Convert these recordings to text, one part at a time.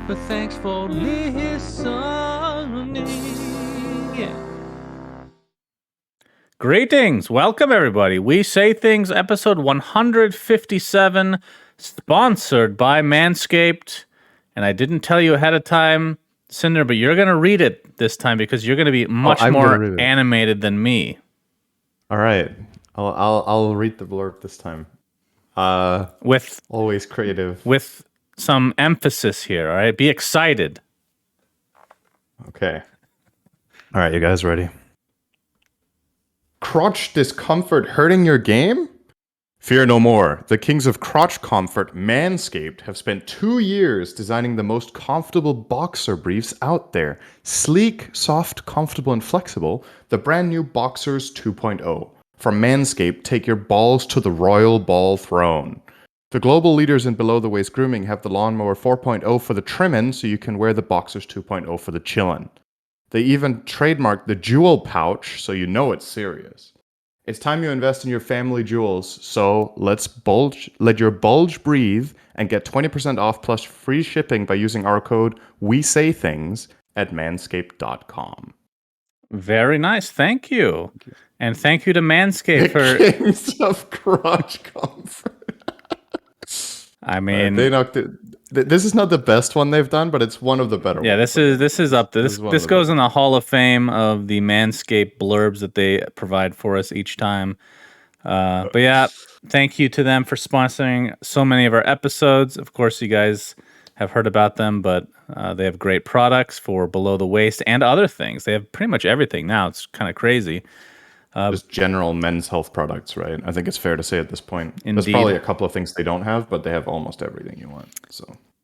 But thanks for listening. Yeah. Greetings. Welcome, everybody. We Say Things, episode 157, sponsored by Manscaped. And I didn't tell you ahead of time, Cinder, but you're going to read it this time because you're going to be much more animated than me. All right. I'll read the blurb this time. With always creative. With some emphasis here, all right? Be excited. Okay. All right, you guys ready? Crotch discomfort hurting your game? Fear no more. The kings of crotch comfort, Manscaped, have spent 2 years designing the most comfortable boxer briefs out there. Sleek, soft, comfortable, and flexible. The brand new Boxers 2.0. From Manscaped, take your balls to the royal ball throne. The global leaders in below-the-waist grooming have the Lawnmower 4.0 for the trimmin', so you can wear the Boxers 2.0 for the chillin'. They even trademarked the jewel pouch, so you know it's serious. It's time you invest in your family jewels, so let your bulge breathe and get 20% off plus free shipping by using our code WeSayThings at manscaped.com. Very nice. Thank you. And thank you to Manscaped for kings of crotch comfort. I mean, they knocked it. This is not the best one they've done, but it's one of the better ones. Yeah, this is up there. This goes in the Hall of Fame of the Manscaped blurbs that they provide for us each time. But yeah, thank you to them for sponsoring so many of our episodes. Of course, you guys have heard about them, but they have great products for below the waist and other things. They have pretty much everything now. It's kind of crazy. Just general men's health products, right? I think it's fair to say at this point. Indeed. There's probably a couple of things they don't have, but they have almost everything you want.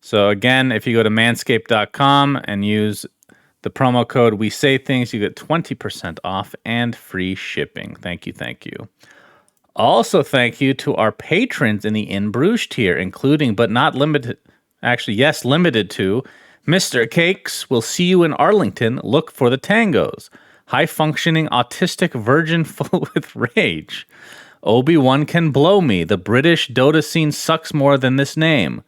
So again, if you go to manscaped.com and use the promo code We Say Things, you get 20% off and free shipping. Thank you, thank you. Also, thank you to our patrons in the In Bruges tier, including but not limited, actually, yes, limited to Mr. Cakes. We'll see you in Arlington. Look for the tangos. High-functioning autistic virgin full with rage. Obi-Wan can blow me. The British Dota scene sucks more than this name.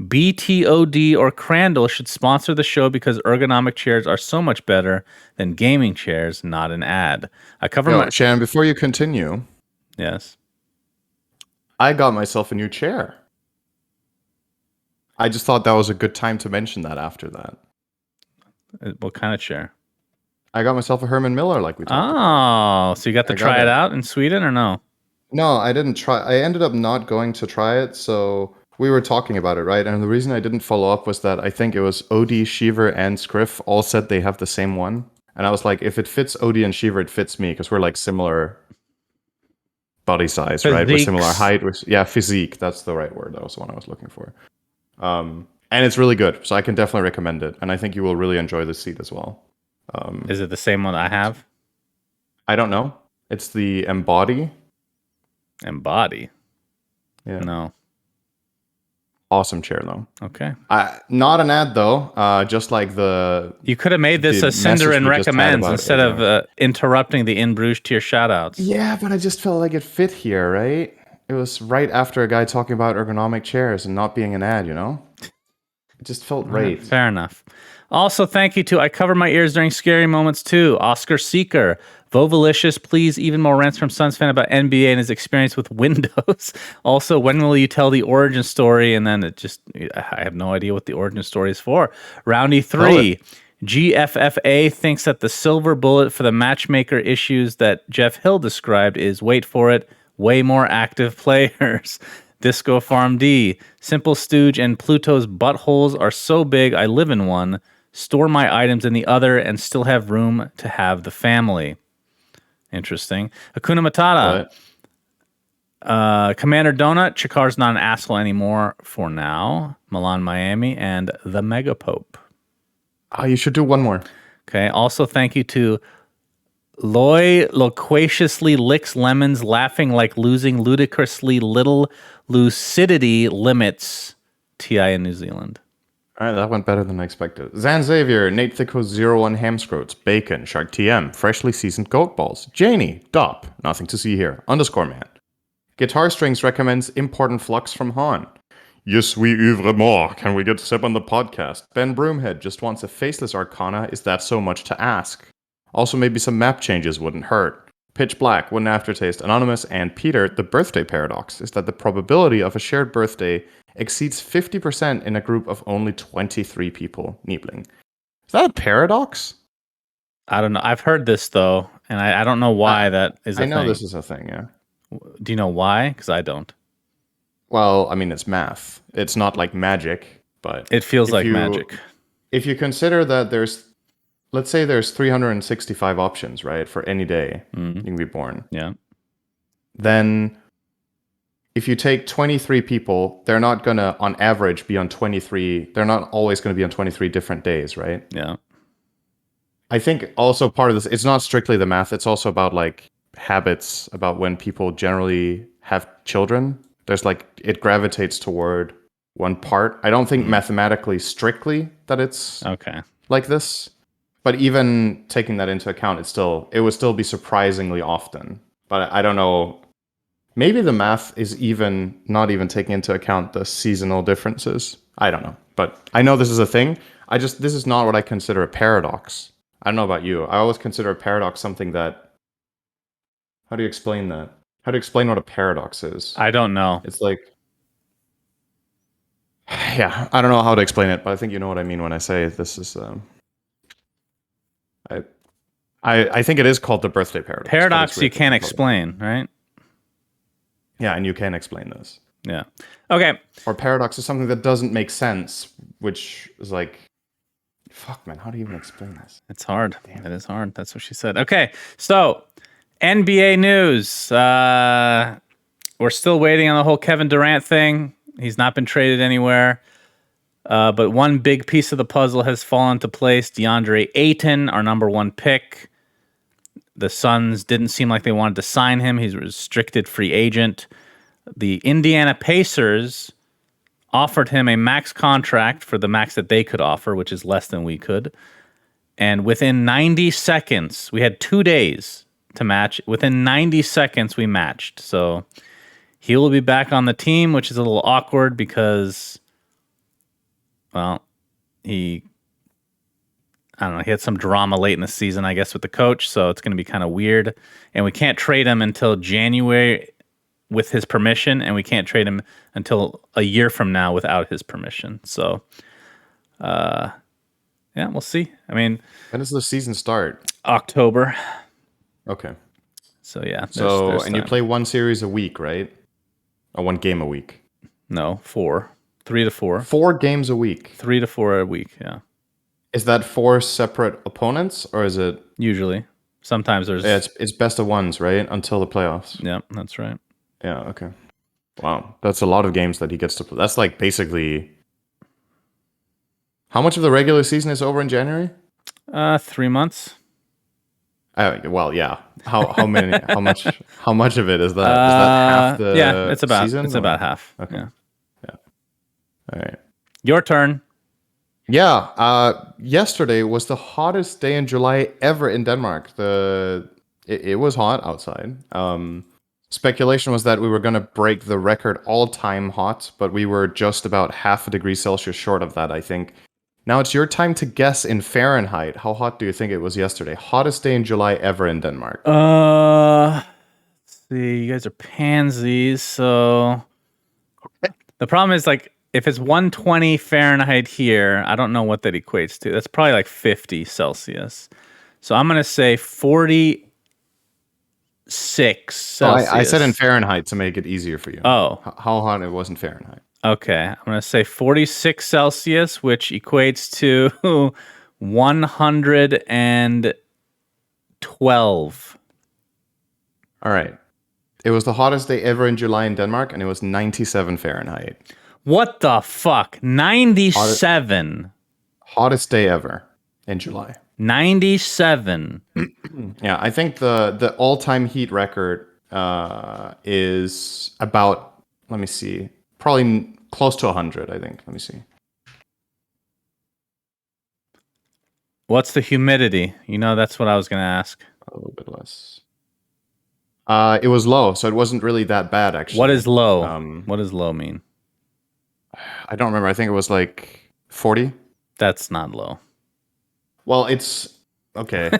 BTOD or Crandall should sponsor the show because ergonomic chairs are so much better than gaming chairs, not an ad. I cover Shannon, before you continue. Yes. I got myself a new chair. I just thought that was a good time to mention that after that. What kind of chair? I got myself a Herman Miller like we talked about. Oh, so you got to try it out in Sweden or no? No, I didn't try. I ended up not going to try it, so we were talking about it, right? And the reason I didn't follow up was that I think it was OD, Shiver, and Scriff all said they have the same one. And I was like, if it fits OD and Shiver, it fits me because we're like similar body size, right? We're similar height. Physique. That's the right word. That was the one I was looking for. And it's really good, so I can definitely recommend it. And I think you will really enjoy the seat as well. Is it the same one I have? I don't know. It's the Embody. Embody? Yeah. No. Awesome chair, though. Okay. Not an ad, though. Just like the... You could have made this a Cinder and Recommends instead of interrupting the In Bruges tier shoutouts. Yeah, but I just felt like it fit here, right? It was right after a guy talking about ergonomic chairs and not being an ad, you know? It just felt right. Fair enough. Also, thank you to I Cover My Ears During Scary Moments too. Oscar Seeker. Vovalicious, please, even more rants from Suns fan about NBA and his experience with Windows. Also, when will you tell the origin story? And then I have no idea what the origin story is for. Roundy 3. GFFA thinks that the silver bullet for the matchmaker issues that Jeff Hill described is, wait for it, way more active players. Disco Farm D. Simple Stooge and Pluto's buttholes are so big I live in one. Store my items in the other and still have room to have the family. Interesting. Hakuna Matata. Commander Donut. Chikar's not an asshole anymore for now. Milan Miami and the Mega Pope. Oh, you should do one more. Okay. Also, thank you to Loy loquaciously licks lemons, laughing like losing ludicrously little lucidity limits. TI in New Zealand. All right, that went better than I expected. Zan Xavier, Nate Thicko 01 Hamscroats, Bacon, Shark TM, Freshly Seasoned Goat Balls, Janie, Dop, Nothing to See Here, _man. Guitar Strings recommends Important Flux from Han. Yes, we ouvre more. Can we get Seb on the podcast? Ben Broomhead just wants a faceless Arcana. Is that so much to ask? Also, maybe some map changes wouldn't hurt. Pitch Black, Wooden Aftertaste, Anonymous, and Peter, the birthday paradox is that the probability of a shared birthday exceeds 50% in a group of only 23 people. Niebling. Is that a paradox? I don't know. I've heard this though, and I don't know why that is a I know thing. this is a thing, yeah. Do you know why? Because I don't. Well, I mean, it's math. It's not like magic, but It feels like magic. If you consider that let's say there's 365 options, right, for any day you can be born. Yeah. Then if you take 23 people, they're not going to, on average, be on 23. They're not always going to be on 23 different days, right? Yeah. I think also part of this, it's not strictly the math. It's also about like habits, about when people generally have children. There's like, it gravitates toward one part. I don't think mathematically strictly that it's Okay. like this. But even taking that into account, it would still be surprisingly often. But I don't know. Maybe the math is even not even taking into account the seasonal differences. I don't know. But I know this is a thing. This is not what I consider a paradox. I don't know about you. I always consider a paradox something that, how do you explain that? How do you explain what a paradox is? I don't know. It's like, yeah, I don't know how to explain it, but I think you know what I mean when I say this is, I think it is called the birthday paradox. Paradox you can't explain, right? Yeah, and you can explain this. Yeah. Okay. Or paradox is something that doesn't make sense, which is like, fuck, man, how do you even explain this? It's hard. Damn. It is hard. That's what she said. Okay. So, NBA news. We're still waiting on the whole Kevin Durant thing. He's not been traded anywhere. But one big piece of the puzzle has fallen into place. DeAndre Ayton, our number one pick. The Suns didn't seem like they wanted to sign him. He's a restricted free agent. The Indiana Pacers offered him a max contract for the max that they could offer, which is less than we could. And within 90 seconds, we had 2 days to match. Within 90 seconds, we matched. So he will be back on the team, which is a little awkward because, well, he had some drama late in the season, I guess, with the coach. So it's going to be kind of weird. And we can't trade him until January with his permission. And we can't trade him until a year from now without his permission. So, yeah, we'll see. I mean, when does the season start? October. Okay. So, yeah. There's you play one series a week, right? Or one game a week? No, 4. 3 to 4. 4 games a week? 3 to 4 a week, yeah. Is that 4 separate opponents, or is it... Usually. Sometimes there's... Yeah, it's best of ones, right? Until the playoffs. Yeah, that's right. Yeah, okay. Wow. That's a lot of games that he gets to play. That's like basically... How much of the regular season is over in January? 3 months. Well, yeah. How many? How much of it is that? Is that half the yeah, it's about season, about half. Okay. Yeah. All right. Your turn. Yeah. Yesterday was the hottest day in July ever in Denmark. It was hot outside. Speculation was that we were going to break the record all-time hot, but we were just about half a degree Celsius short of that, I think. Now it's your time to guess in Fahrenheit. How hot do you think it was yesterday? Hottest day in July ever in Denmark. Let's see. You guys are pansies, so... The problem is, like, if it's 120 Fahrenheit here, I don't know what that equates to. That's probably like 50 Celsius. So I'm going to say 46 Celsius. I said in Fahrenheit to make it easier for you. Oh. How hot it was in Fahrenheit. Okay. I'm going to say 46 Celsius, which equates to 112. All right. It was the hottest day ever in July in Denmark, and it was 97 Fahrenheit. What the fuck? 97. Hottest day ever in July. 97. Yeah, I think the all-time heat record is about, let me see, probably close to 100, I think. Let me see. What's the humidity? You know, that's what I was going to ask. A little bit less. It was low, so it wasn't really that bad, actually. What is low? What does low mean? I don't remember. I think it was like 40. That's not low. Well, it's okay.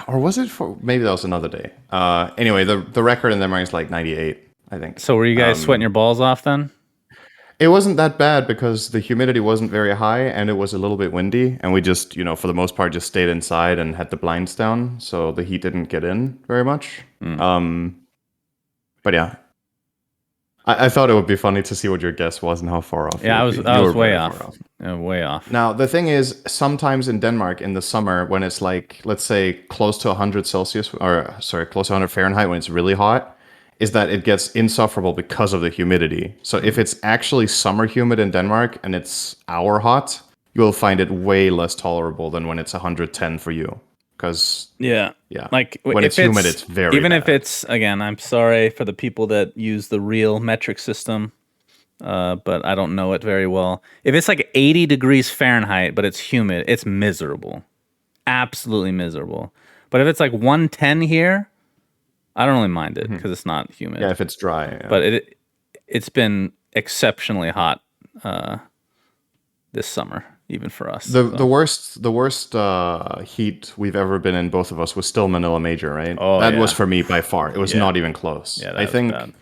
Or was it for maybe that was another day. Anyway, the record in Denmark is like 98, I think. So were you guys sweating your balls off then? It wasn't that bad because the humidity wasn't very high and it was a little bit windy, and we just, for the most part, just stayed inside and had the blinds down, so the heat didn't get in very much. But yeah, I thought it would be funny to see what your guess was and how far off. Yeah, you I would was be. I You was were way very off. far off. Way off. Now, the thing is, sometimes in Denmark in the summer, when it's like, let's say, close to 100 Celsius, or sorry, close to 100 Fahrenheit, when it's really hot, is that it gets insufferable because of the humidity. So if it's actually summer humid in Denmark and it's hour hot, you will find it way less tolerable than when it's 110 for you. Because Yeah. Like when if it's humid, it's very even bad. if it's, again, I'm sorry for the people that use the real metric system, but I don't know it very well. If it's like 80 degrees Fahrenheit, but it's humid, it's miserable. Absolutely miserable. But if it's like 110 here, I don't really mind it because it's not humid. Yeah, if it's dry. Yeah. But it's been exceptionally hot this summer, even for us. The worst heat we've ever been in, both of us, was still Manila Major, right? Oh, that yeah. was for me by far. It was not even close. Yeah, that was bad.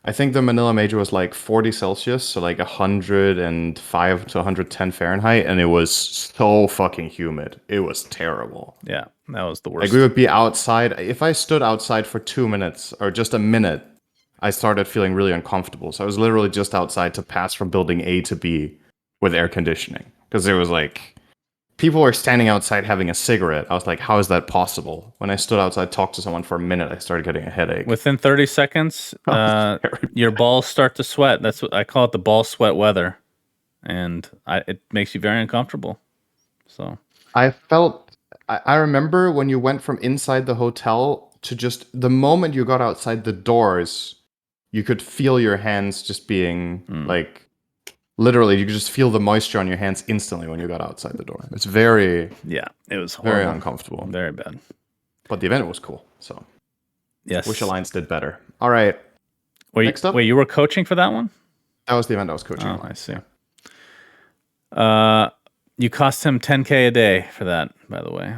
I think the Manila Major was like 40 Celsius, so like 105 to 110 Fahrenheit, and it was so fucking humid. It was terrible. Yeah, that was the Like worst. we would be outside. If I stood outside for 2 minutes or just a minute, I started feeling really uncomfortable. So I was literally just outside to pass from building A to B with air conditioning. Because there was like, people were standing outside having a cigarette. I was like, how is that possible? When I stood outside, talked to someone for a minute, I started getting a headache. Within 30 seconds, your balls start to sweat. That's what I call it, the ball sweat weather. And it makes you very uncomfortable. So I remember when you went from inside the hotel to just the moment you got outside the doors, you could feel your hands just being like, literally, you could just feel the moisture on your hands instantly when you got outside the door. It's very, yeah, it was horrible. very uncomfortable. Very bad. But the event was cool. So Yes. Wish Alliance did better. All right. Next up. Wait, you were coaching for that one? That was the event I was coaching. Oh, I see. You cost him 10K a day for that, by the way.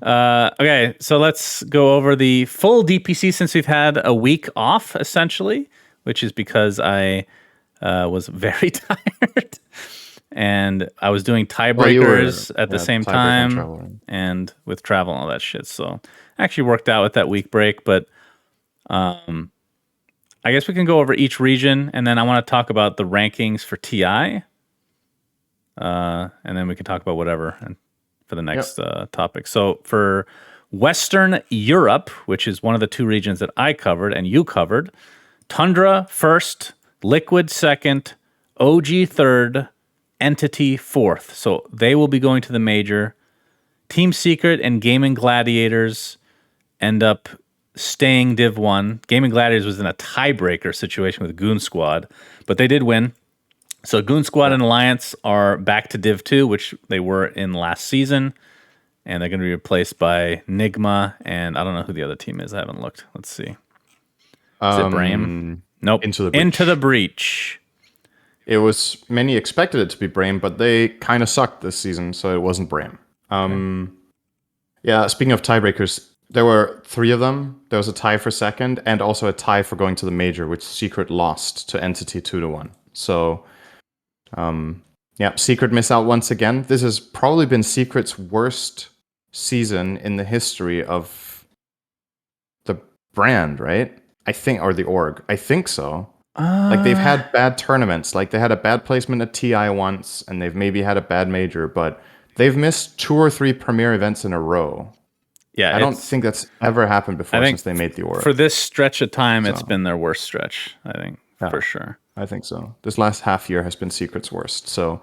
Okay, so let's go over the full DPC since we've had a week off, essentially, which is because I was very tired. And I was doing tiebreakers at the same time and with travel and all that shit. So actually worked out with that week break. But I guess we can go over each region, and then I want to talk about the rankings for TI. And then we can talk about whatever for the next topic. So for Western Europe, which is one of the two regions that I covered and you covered, Tundra first, Liquid second, OG third, Entity fourth. So they will be going to the major. Team Secret and Gaming Gladiators end up staying Div 1. Gaming Gladiators was in a tiebreaker situation with Goon Squad, but they did win. So Goon Squad and Alliance are back to Div 2, which they were in last season, and they're going to be replaced by Nigma, and I don't know who the other team is. I haven't looked. Let's see. Is it Brame? Nope. Into the Breach. Into the Breach. It was, many expected it to be Brame, but they kind of sucked this season, so it wasn't Brame. Yeah, speaking of tiebreakers, there were 3 of them. There was a tie for second, and also a tie for going to the major, which Secret lost to Entity 2-1. So, yeah, Secret miss out once again. This has probably been Secret's worst season in the history of the brand, right? I think, or the org. I think so. Like, they've had bad tournaments. Like, they had a bad placement at TI once, and they've maybe had a bad major, but they've missed 2 or 3 premier events in a row. Yeah, I don't think that's ever happened before since they made the org. For this stretch of time, it's been their worst stretch, I think, for sure. I think so. This last half year has been Secret's worst. So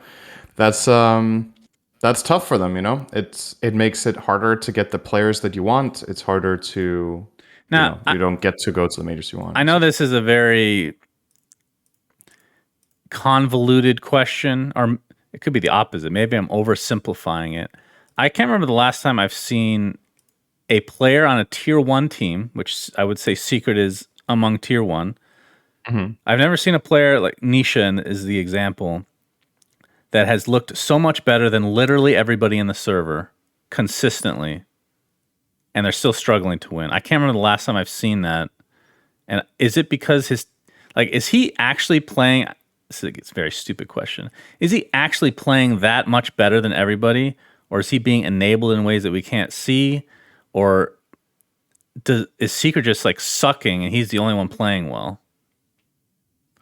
that's tough for them, you know? It makes it harder to get the players that you want. It's harder to... Now, you don't get to go to the majors you want. I know this is a very convoluted question, or it could be the opposite. Maybe I'm oversimplifying it. I can't remember the last time I've seen a player on a tier 1 team, which I would say Secret is among tier 1, I've never seen a player like Nisha is the example that has looked so much better than literally everybody in the server consistently, and they're still struggling to win. I can't remember the last time I've seen that. And is it because is he actually playing? It's a very stupid question. Is he actually playing that much better than everybody, or is he being enabled in ways that we can't see, or is Secret just like sucking and he's the only one playing well?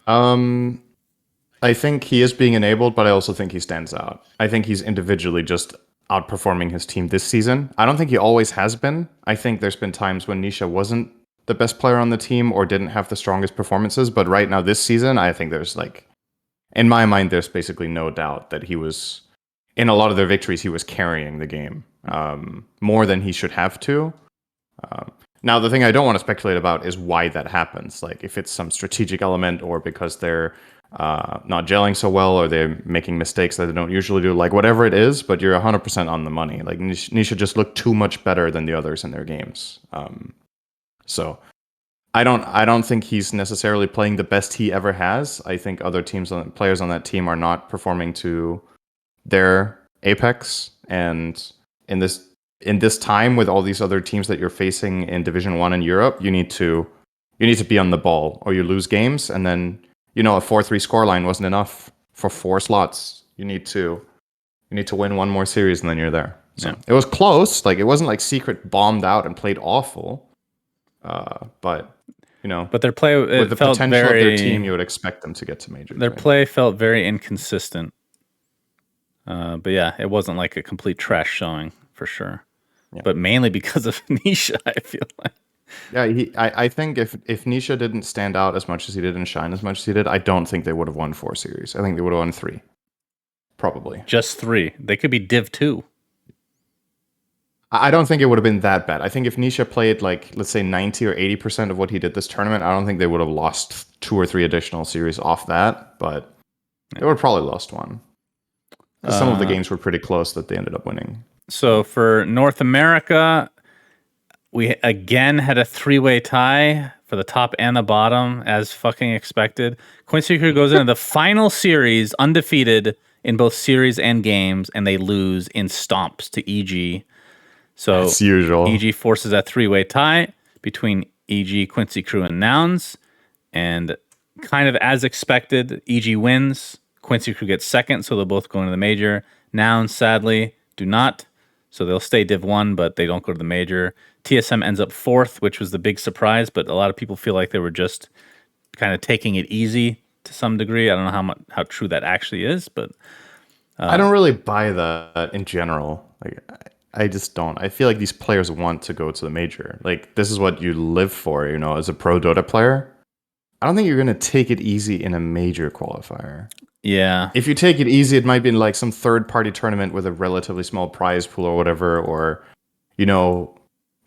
I think he is being enabled, but I also think he stands out. I think he's individually just outperforming his team this season. I don't think he always has been. I think there's been times when Nisha wasn't the best player on the team or didn't have the strongest performances, but right now this season, I think there's in my mind, there's basically no doubt that he was, in a lot of their victories, he was carrying the game more than he should have to. Now, the thing I don't want to speculate about is why that happens. Like, if it's some strategic element or because they're not gelling so well or they're making mistakes that they don't usually do, like whatever it is, but you're 100% on the money. Like, Nisha just looked too much better than the others in their games. So I don't think he's necessarily playing the best he ever has. I think other players on that team are not performing to their apex, and in this time with all these other teams that you're facing in Division 1 in Europe, you need to be on the ball or you lose games, and then a 4-3 scoreline wasn't enough for 4 slots. You need to win one more series and then you're there. So It was close. Like, it wasn't like Secret bombed out and played awful. But their play with the felt potential of their team, you would expect them to get to majors. Their play felt very inconsistent. But yeah, it wasn't like a complete trash showing for sure. Yeah. But mainly because of Nisha, I feel like. Yeah, I think if Nisha didn't stand out as much as he did and shine as much as he did, I don't think they would have won 4 series. I think they would have won 3. Probably. Just 3. They could be Div 2. I don't think it would have been that bad. I think if Nisha played let's say 90 or 80% of what he did this tournament, I don't think they would have lost 2 or 3 additional series off that, but they would have probably lost 1. Because some of the games were pretty close that they ended up winning. So for North America, we again had a 3-way tie for the top and the bottom, as fucking expected. Quincy Crew goes into the final series undefeated in both series and games, and they lose in stomps to EG. So as usual, EG forces that 3-way tie between EG, Quincy Crew, and Nouns. And kind of as expected, EG wins. Quincy Crew gets second, so they'll both go into the major. Nouns, sadly, do not. So they'll stay Div 1, but they don't go to the major. TSM ends up 4th, which was the big surprise, but a lot of people feel like they were just kind of taking it easy to some degree. I don't know how true that actually is, but... I don't really buy that in general. I just don't. I feel like these players want to go to the major. Like, this is what you live for, as a pro Dota player. I don't think you're going to take it easy in a major qualifier. Yeah. If you take it easy, it might be in like some third-party tournament with a relatively small prize pool or whatever, or,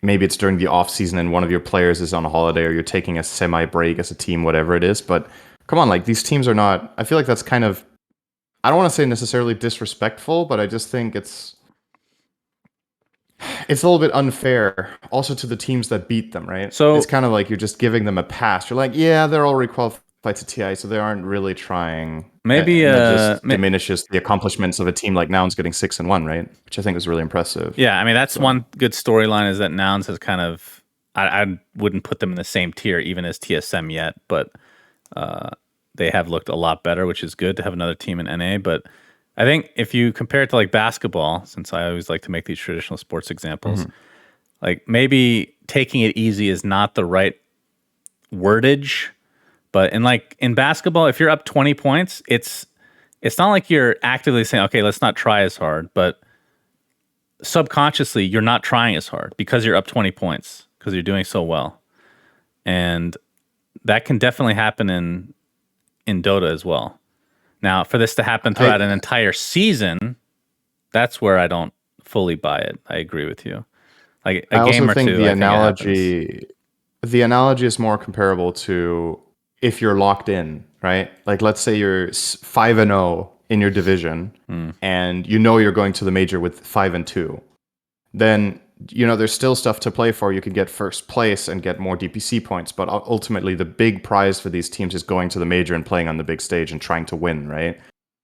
maybe it's during the off-season and one of your players is on a holiday or you're taking a semi-break as a team, whatever it is. But come on, like, these teams are not... I feel like that's kind of... I don't want to say necessarily disrespectful, but I just think it's a little bit unfair also to the teams that beat them, right? So it's kind of like you're just giving them a pass. You're like, yeah, they're all requalified to TI, so they aren't really trying. Maybe that just diminishes the accomplishments of a team like Nouns getting 6-1, right? Which I think is really impressive. Yeah, I mean, that's one good storyline is that Nouns has kind of... I wouldn't put them in the same tier even as TSM yet, but they have looked a lot better, which is good to have another team in NA. But I think if you compare it to like basketball, since I always like to make these traditional sports examples, like maybe taking it easy is not the right wordage. But in basketball, if you're up 20 points, it's not like you're actively saying, okay, let's not try as hard. But subconsciously, you're not trying as hard because you're up 20 points because you're doing so well. And that can definitely happen in Dota as well. Now, for this to happen throughout an entire season, that's where I don't fully buy it. I agree with you. Like a game or two. The analogy is more comparable to if you're locked in, right? Like, let's say you're 5-0 in your division, and you're going to the major with 5-2. Then there's still stuff to play for. You could get first place and get more DPC points, but ultimately the big prize for these teams is going to the major and playing on the big stage and trying to win, right?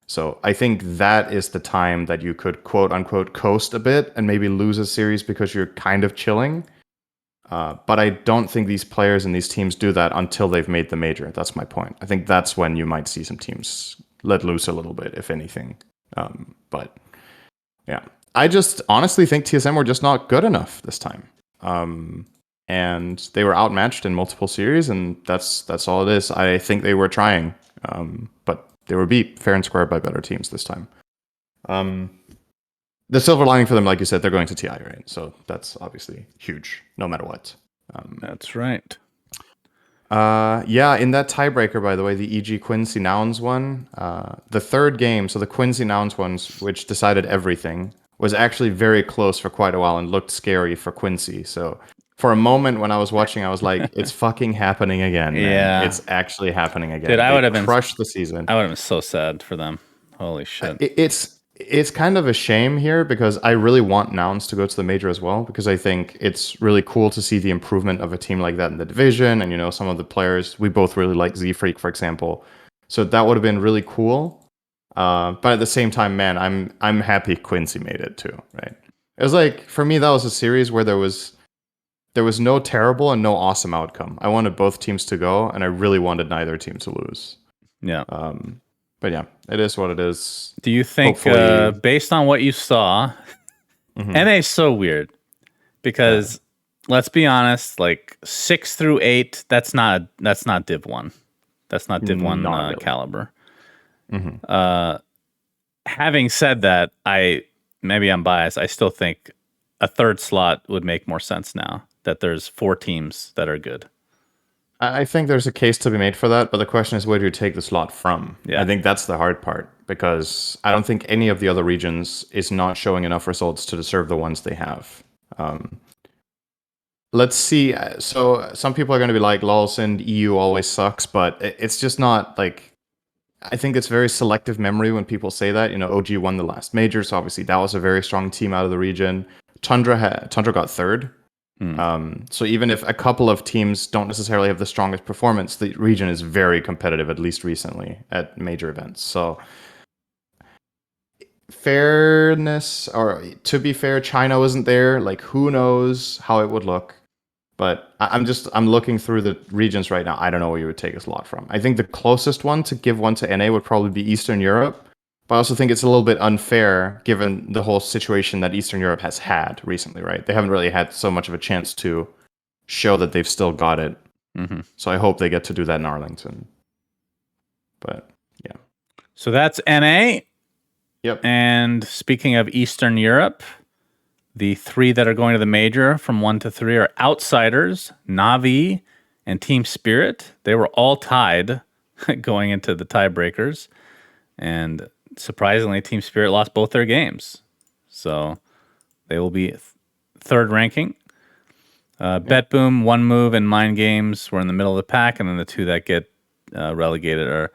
So I think that is the time that you could quote unquote coast a bit and maybe lose a series because you're kind of chilling. But I don't think these players and these teams do that until they've made the major. That's my point. I think that's when you might see some teams let loose a little bit, if anything. But yeah, I just honestly think TSM were just not good enough this time. And they were outmatched in multiple series, and that's all it is. I think they were trying, but they were beat fair and square by better teams this time. The silver lining for them, like you said, they're going to TI, right? So that's obviously huge, no matter what. That's right. Yeah, in that tiebreaker, by the way, the EG Quincy Nouns one, the third game, so the Quincy Nouns ones, which decided everything, was actually very close for quite a while and looked scary for Quincy. So for a moment when I was watching, I was like, it's fucking happening again, man. Yeah. It's actually happening again. Dude, I would have crushed the season. I would have been so sad for them. Holy shit. It's kind of a shame here because I really want Nouns to go to the major as well, because I think it's really cool to see the improvement of a team like that in the division. And, some of the players, we both really like Z-Freak, for example. So that would have been really cool. But at the same time, man, I'm happy Quincy made it too, right? It was like, for me, that was a series where there was no terrible and no awesome outcome. I wanted both teams to go, and I really wanted neither team to lose. Yeah. But yeah, it is what it is. Do you think, based on what you saw, NA is so weird because let's be honest, like 6 through 8, that's not Div 1. That's not Div 1 really. Caliber. Having said that, maybe I'm biased. I still think a third slot would make more sense now that there's 4 teams that are good. I think there's a case to be made for that, but the question is, where do you take the slot from? Yeah. I think that's the hard part, because I don't think any of the other regions is not showing enough results to deserve the ones they have. Let's see. So some people are going to be like, Lawson, EU always sucks, but it's just not like... I think it's very selective memory when people say that. OG won the last major, so obviously that was a very strong team out of the region. Tundra got third. So even if a couple of teams don't necessarily have the strongest performance, the region is very competitive, at least recently, at major events. So fairness, or to be fair, China wasn't there. Like, who knows how it would look? But I'm looking through the regions right now. I don't know where you would take a slot from. I think the closest one to give one to NA would probably be Eastern Europe. But I also think it's a little bit unfair given the whole situation that Eastern Europe has had recently, right? They haven't really had so much of a chance to show that they've still got it. So I hope they get to do that in Arlington. But yeah. So that's NA. Yep. And speaking of Eastern Europe, the 3 that are going to the major from 1 to 3 are Outsiders, Na'Vi, and Team Spirit. They were all tied going into the tiebreakers. And surprisingly, Team Spirit lost both their games. So they will be third ranking. Bet Boom, One Move, and Mind Games were in the middle of the pack. And then the 2 that get relegated are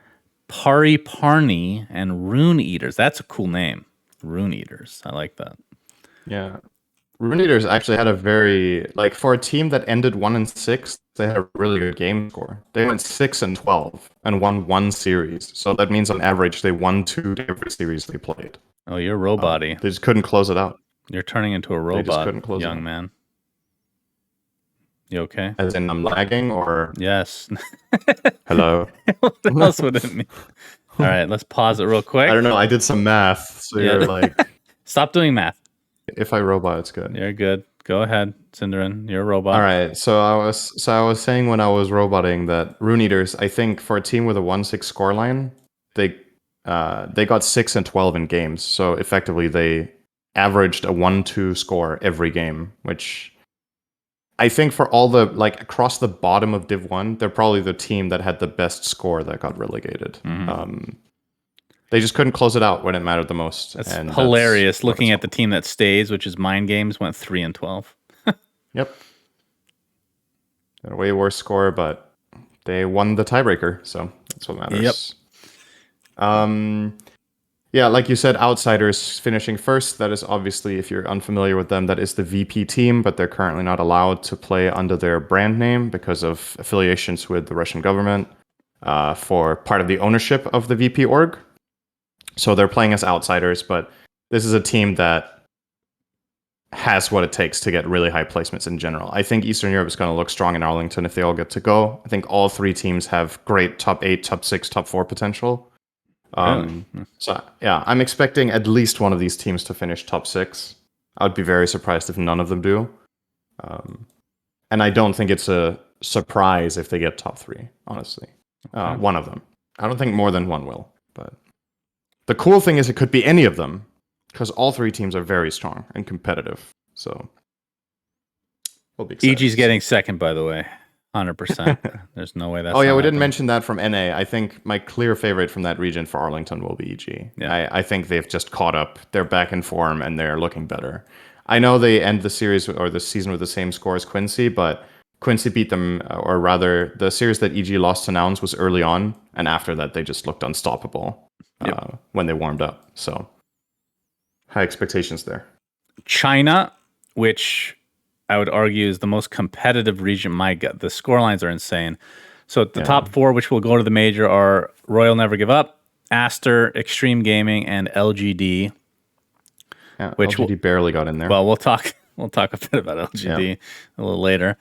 Pari Parni and Rune Eaters. That's a cool name. Rune Eaters. I like that. Yeah. Rune Eaters actually had a very, for a team that ended 1-6, they had a really good game score. They went 6-12 and won 1 series. So that means on average they won 2 every series they played. Oh, you're robot-y. They just couldn't close it out. You're turning into a robot, they just couldn't close young man. You okay? As in I'm lagging, or... Yes. Hello? What else would it mean? All right, let's pause it real quick. I don't know. I did some math, so you're like... Stop doing math. If I robot, it's good. You're good. Go ahead, Cinderin. You're a robot. All right. So I was saying when I was roboting that Rune Eaters, I think for a team with a 1-6 scoreline, they got 6-12 in games. So effectively, they averaged a 1-2 score every game, which I think for all the across the bottom of Div 1, they're probably the team that had the best score that got relegated. They just couldn't close it out when it mattered the most. That's hilarious. Looking at the team that stays, which is Mind Games, went 3-12. Yep. A way worse score, but they won the tiebreaker, so that's what matters. Yep. Yeah, like you said, Outsiders finishing first. That is obviously, if you're unfamiliar with them, that is the VP team, but they're currently not allowed to play under their brand name because of affiliations with the Russian government for part of the ownership of the VP org. So they're playing as Outsiders, but this is a team that has what it takes to get really high placements in general. I think Eastern Europe is going to look strong in Arlington if they all get to go. I think all three teams have great top 8, top 6, top 4 potential. Really? So yeah, I'm expecting at least one of these teams to finish top 6. I would be very surprised if none of them do. And I don't think it's a surprise if they get top 3, honestly. One of them. I don't think more than one will. But the cool thing is it could be any of them, because all three teams are very strong and competitive. So we'll be excited. EG's getting second, by the way. 100%. There's no way that's Oh yeah, not we didn't happening. mention that from NA. I think my clear favorite from that region for Arlington will be EG. Yeah. I think they've just caught up. They're back in form and they're looking better. I know they end the series or the season with the same score as Quincy, but Quincy beat them, or rather, the series that EG lost to Nouns was early on, and after that, they just looked unstoppable when they warmed up. So high expectations there. China, which I would argue is the most competitive region. My God, the scorelines are insane. So the top 4, which will go to the major, are Royal Never Give Up, Aster, Extreme Gaming, and LGD. Yeah, which LGD barely got in there. Well, we'll talk a bit about LGD a little later.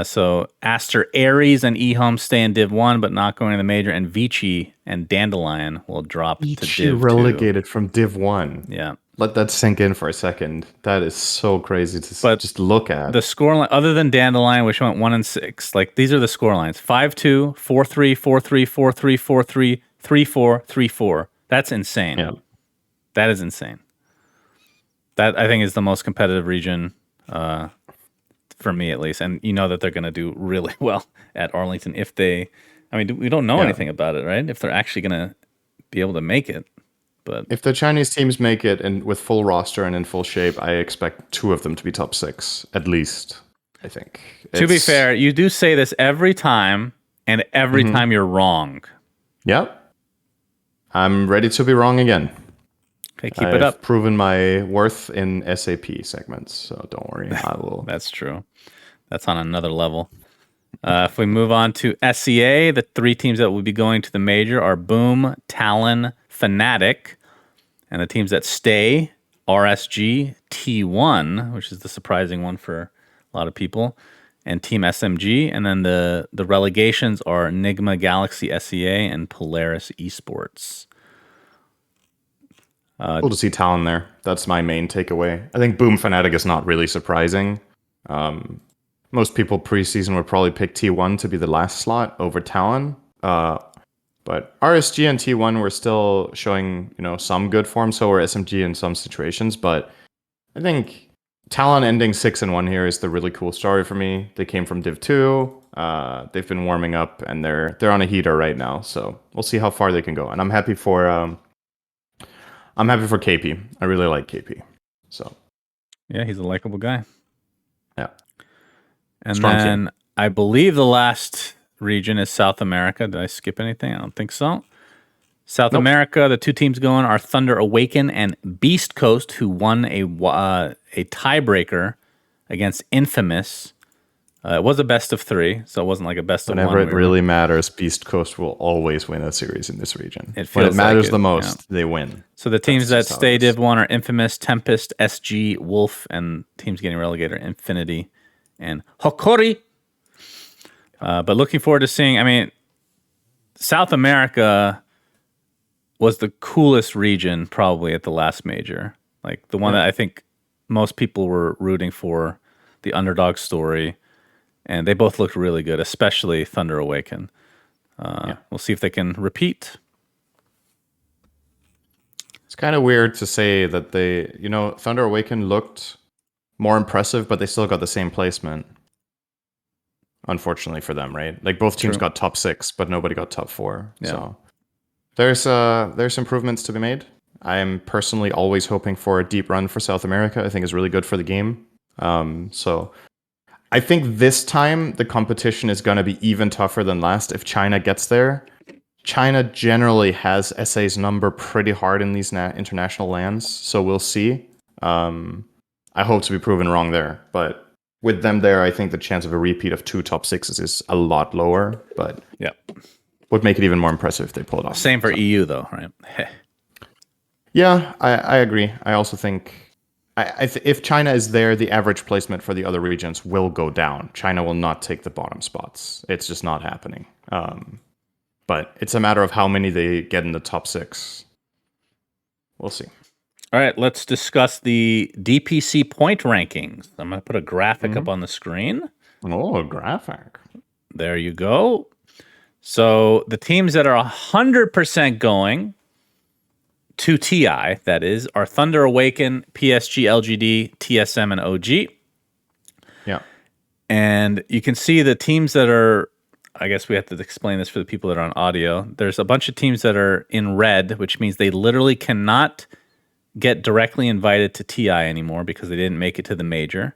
So Aster, Ares, and eHome stay in Div 1, but not going to the major. And Vici and Dandelion will drop to Div 2. Relegated from Div 1. Yeah. Let that sink in for a second. That is so crazy to just look at. The scoreline, other than Dandelion, which went 1-6, like these are the scorelines: 5-2, 4-3, 4-3, 4-3, 4-3, 3-4, 3-4. That's insane. Yeah. That is insane. That I think is the most competitive region for me, at least. And you know that they're going to do really well at Arlington if they. I mean, we don't know anything about it, right? If they're actually going to be able to make it. But if the Chinese teams make it and with full roster and in full shape, I expect 2 of them to be top 6 at least. I think. To be fair, you do say this every time, and every time you're wrong. Yep. I'm ready to be wrong again. Okay, keep it up. I've proven my worth in SAP segments, so don't worry. I will. That's true. That's on another level. If we move on to SEA, the 3 teams that will be going to the major are Boom, Talon, Fnatic, and the teams that stay, RSG, T1, which is the surprising one for a lot of people, and Team SMG. And then the relegations are Enigma Galaxy SEA and Polaris Esports. Cool to see Talon there. That's my main takeaway. I think Boom Fnatic is not really surprising. Most people preseason would probably pick T1 to be the last slot over Talon. But RSG and T1 were still showing, some good form. So were SMG in some situations. But I think Talon ending 6-1 here is the really cool story for me. They came from Div 2. They've been warming up, and they're on a heater right now. So we'll see how far they can go. And I'm happy for KP. I really like KP. So yeah, he's a likable guy. Yeah. And Strong then team. I believe the last region is South America. Did I skip anything? I don't think so. South America, the 2 teams going are Thunder Awaken and Beast Coast, who won a tiebreaker against Infamous. It was a best of 3, so it wasn't like a best of 1. Whenever it really matters, Beast Coast will always win a series in this region. When like it matters it, the most, they win. So the teams that stay Div 1 are Infamous, Tempest, SG, Wolf, and teams getting relegated are Infinity and Hokori. But looking forward to seeing, South America was the coolest region probably at the last major. Like the one that I think most people were rooting for, the underdog story. And they both looked really good, especially Thunder Awaken. We'll see if they can repeat. It's kind of weird to say that Thunder Awaken looked more impressive, but they still got the same placement. Unfortunately for them, right? Like both teams got top 6, but nobody got top 4. Yeah. So there's improvements to be made. I am personally always hoping for a deep run for South America. I think is really good for the game. So I think this time the competition is going to be even tougher than last if China gets there. China generally has SA's number pretty hard in these international lands, so we'll see. I hope to be proven wrong there, but with them there, I think the chance of a repeat of 2 top 6s is a lot lower, but Yeah. would make it even more impressive if they pull it off. Same for EU though, right? Yeah, I agree. I also think if China is there, the average placement for the other regions will go down. China will not take the bottom spots. It's just not happening. But it's a matter of how many they get in the top 6. We'll see. All right, let's discuss the DPC point rankings. I'm going to put a graphic up on the screen. Oh, a graphic. There you go. So the teams that are 100% going to TI, that is, are Thunder Awaken, PSG, LGD, TSM, and OG. Yeah. And you can see the teams that are, I guess we have to explain this for the people that are on audio. There's a bunch of teams that are in red, which means they literally cannot get directly invited to TI anymore because they didn't make it to the major.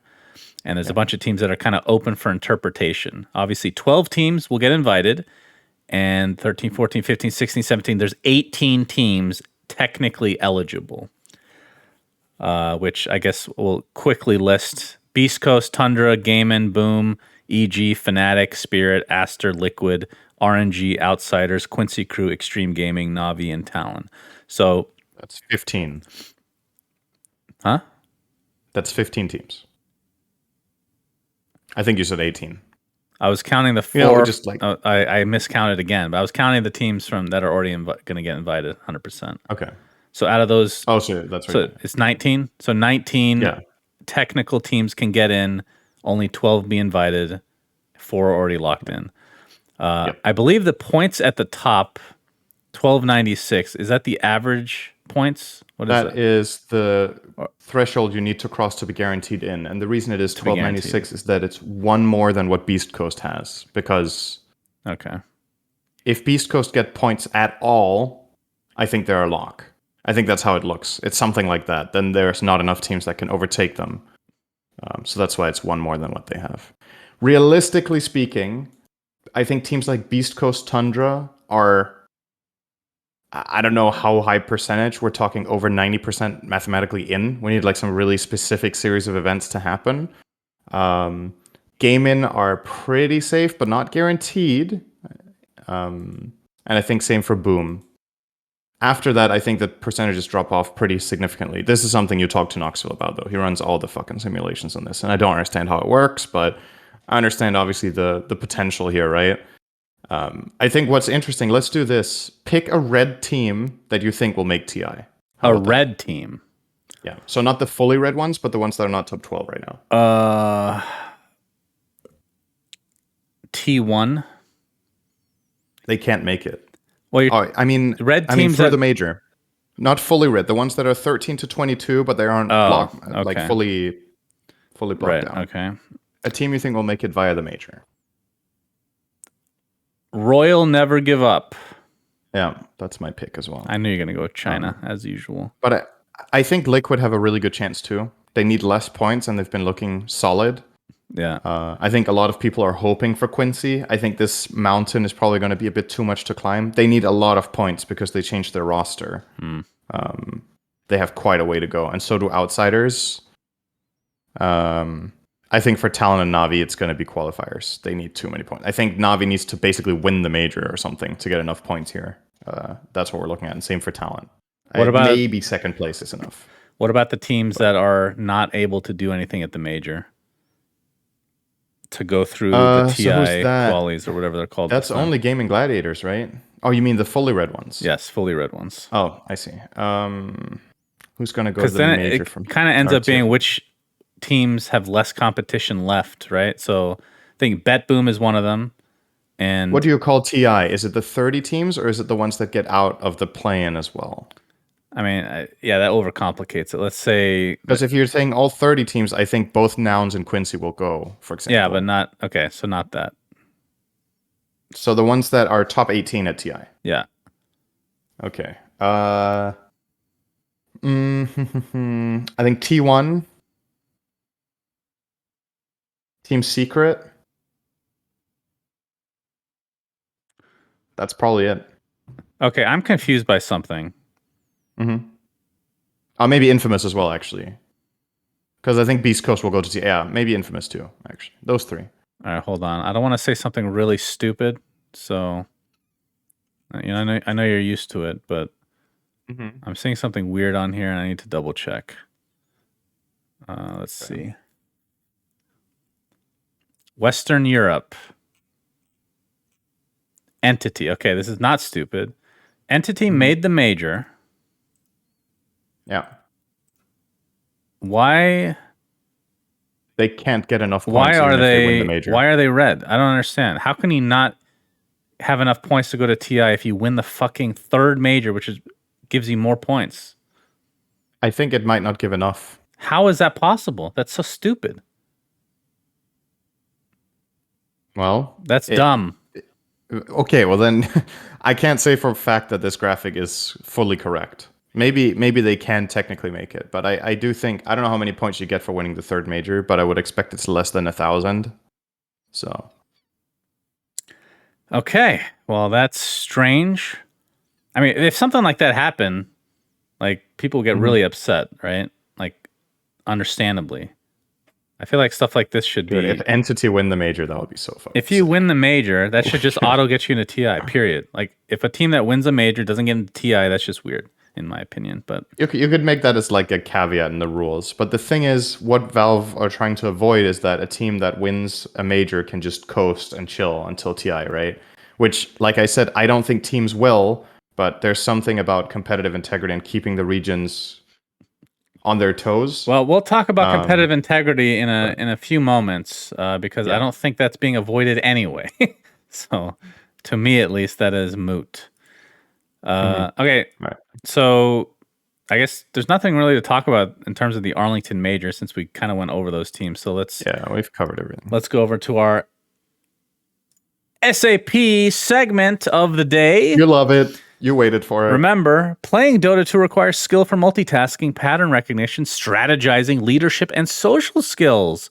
And there's a bunch of teams that are kind of open for interpretation. Obviously, 12 teams will get invited, and 13, 14, 15, 16, 17, there's 18 teams technically eligible, which I guess we'll quickly list. Beast Coast, Tundra, Gaiman, Boom, EG, Fnatic, Spirit, Aster, Liquid, RNG, Outsiders, Quincy Crew, Extreme Gaming, Navi, and Talon. So that's 15. Huh? That's 15 teams. I think you said 18. I was counting the 4. Just like I miscounted again, but I was counting the teams from that are already going to get invited 100%. Okay. So out of those, so that's right. So it's 19. So 19 technical teams can get in. Only 12 be invited. 4 are already locked in. I believe the points at the top, 1296. Is that the average points? What is that? That is the threshold you need to cross to be guaranteed in. And the reason it is 1296 is that it's one more than what Beast Coast has. Because if Beast Coast get points at all, I think they're a lock. I think that's how it looks. It's something like that. Then there's not enough teams that can overtake them. So that's why it's one more than what they have. Realistically speaking, I think teams like Beast Coast, Tundra are, I don't know how high percentage. We're talking over 90% mathematically in. We need like some really specific series of events to happen. Game-in are pretty safe, but not guaranteed. And I think same for Boom. After that, I think the percentages drop off pretty significantly. This is something you talk to Knoxville about, though. He runs all the fucking simulations on this, and I don't understand how it works, but I understand obviously the potential here, right? I think what's interesting, let's do this. Pick a red team that you think will make TI. A red team? Yeah. So not the fully red ones, but the ones that are not top 12 right now. T1. They can't make it. Well, I mean, red teams for the major. Not fully red. The ones that are 13 to 22, but they aren't like fully blocked down. Okay. A team you think will make it via the major. Royal Never Give Up. Yeah, that's my pick as well. I knew you're going to go with China, as usual. But I think Liquid have a really good chance too. They need less points, and they've been looking solid. Yeah. I think a lot of people are hoping for Quincy. I think this mountain is probably going to be a bit too much to climb. They need a lot of points because they changed their roster. They have quite a way to go, and so do Outsiders. I think for Talon and Navi, it's going to be qualifiers. They need too many points. I think Navi needs to basically win the major or something to get enough points here. That's what we're looking at, and same for Talon. What about maybe second place is enough? What about the teams that are not able to do anything at the major? To go through the TI qualies or whatever they're called. That's only Gaming Gladiators, right? Oh, you mean the fully red ones? Yes, fully red ones. Oh, I see. Who's going to go to the major from? It kind of ends up being which teams have less competition left, right? So I think Bet Boom is one of them. And what do you call TI? Is it the 30 teams or is it the ones that get out of the play-in as well? I mean, that overcomplicates it. Let's say... Because if you're saying all 30 teams, I think both Nouns and Quincy will go, for example. Yeah, but not... Okay, so not that. So the ones that are top 18 at TI. Yeah. Okay. I think T1. Team Secret. That's probably it. Okay, I'm confused by something. Maybe Infamous as well, actually. Because I think Beast Coast will go to yeah, maybe Infamous too, actually. Those three. All right, hold on. I don't want to say something really stupid, so I know you're used to it, but I'm seeing something weird on here, and I need to double check. Let's see. Western Europe. Entity. Okay, this is not stupid. Entity made the major. Yeah. Why? They can't get enough Why points even are if they win the they? major. Why are they red? I don't understand. How can he not have enough points to go to TI if you win the fucking third major, which gives you more points? I think it might not give enough. How is that possible? That's so stupid. Well, That's dumb. Okay, well then, I can't say for a fact that this graphic is fully correct. Maybe they can technically make it, but I do think I don't know how many points you get for winning the third major, but I would expect it's less than 1,000. So Okay, well that's strange. I mean, if something like that happened, like people get really upset, right? Like, understandably. I feel like stuff like this should dude, be. if Entity win the major, that would be so fucking If you sick. win the major, that should just auto get you into TI. Period. Like, if a team that wins a major doesn't get into TI, that's just weird, in my opinion. But You could make that as like a caveat in the rules. But the thing is, what Valve are trying to avoid is that a team that wins a major can just coast and chill until TI, right? Which, like I said, I don't think teams will, but there's something about competitive integrity and keeping the regions on their toes. well, we'll talk about competitive Um, integrity in but a few moments because I yeah. don't think that's being avoided anyway. So, to me at least, that is moot. Okay, Right. so I guess there's nothing really to talk about in terms of the Arlington Major since we kind of went over those teams. So Yeah, we've covered everything. let's go over to our SAP segment of the day. You love it. You waited for it. Remember, playing Dota 2 requires skill for multitasking, pattern recognition, strategizing, leadership, and social skills.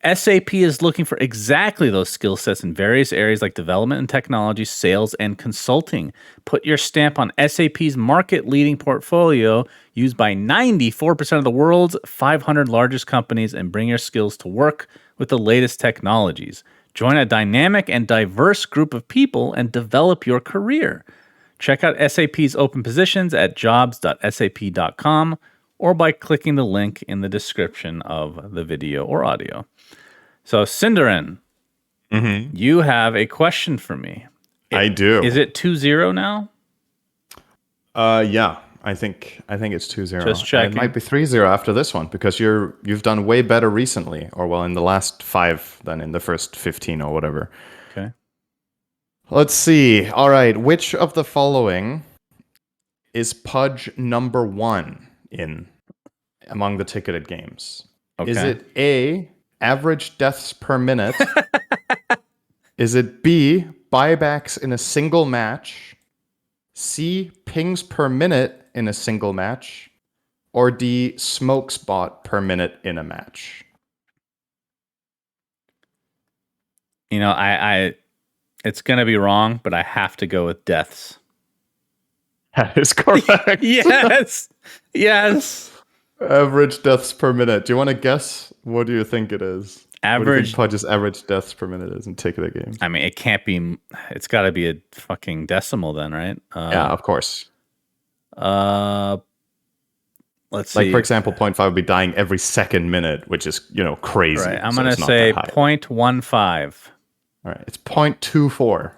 SAP is looking for exactly those skill sets in various areas like development and technology, sales, and consulting. Put your stamp on SAP's market-leading portfolio used by 94% of the world's 500 largest companies and bring your skills to work with the latest technologies. Join a dynamic and diverse group of people and develop your career. Check out SAP's open positions at jobs.sap.com or by clicking the link in the description of the video or audio. So, Cinderin, you have a question for me. I do. Is it 2-0 now? Yeah. I think it's 2-0. Just And checking. it might be 3-0 after this one because you've done way better recently, or well, in the last 5 than in the first 15 or whatever. Okay. Let's see. All right, which of the following is Pudge number 1 in among the ticketed games? Okay. Is it A, average deaths per minute? Is it B, buybacks in a single match? C, pings per minute in a single match? Or D, smoke spot per minute in a match? You know, I it's going to be wrong, but I have to go with deaths. That is correct. Yes. Yes. Average deaths per minute. Do you want to guess? What do you think it is? What do you Average. think Pudge's average deaths per minute is in ticketed games? I mean, it can't be. It's got to be a fucking decimal then, right? Yeah, of course. Let's Like, see. for example, 0.5 would be dying every second minute, which is, crazy. Right. I'm so going it's to not say that high. 0.15. All right, it's 0.24.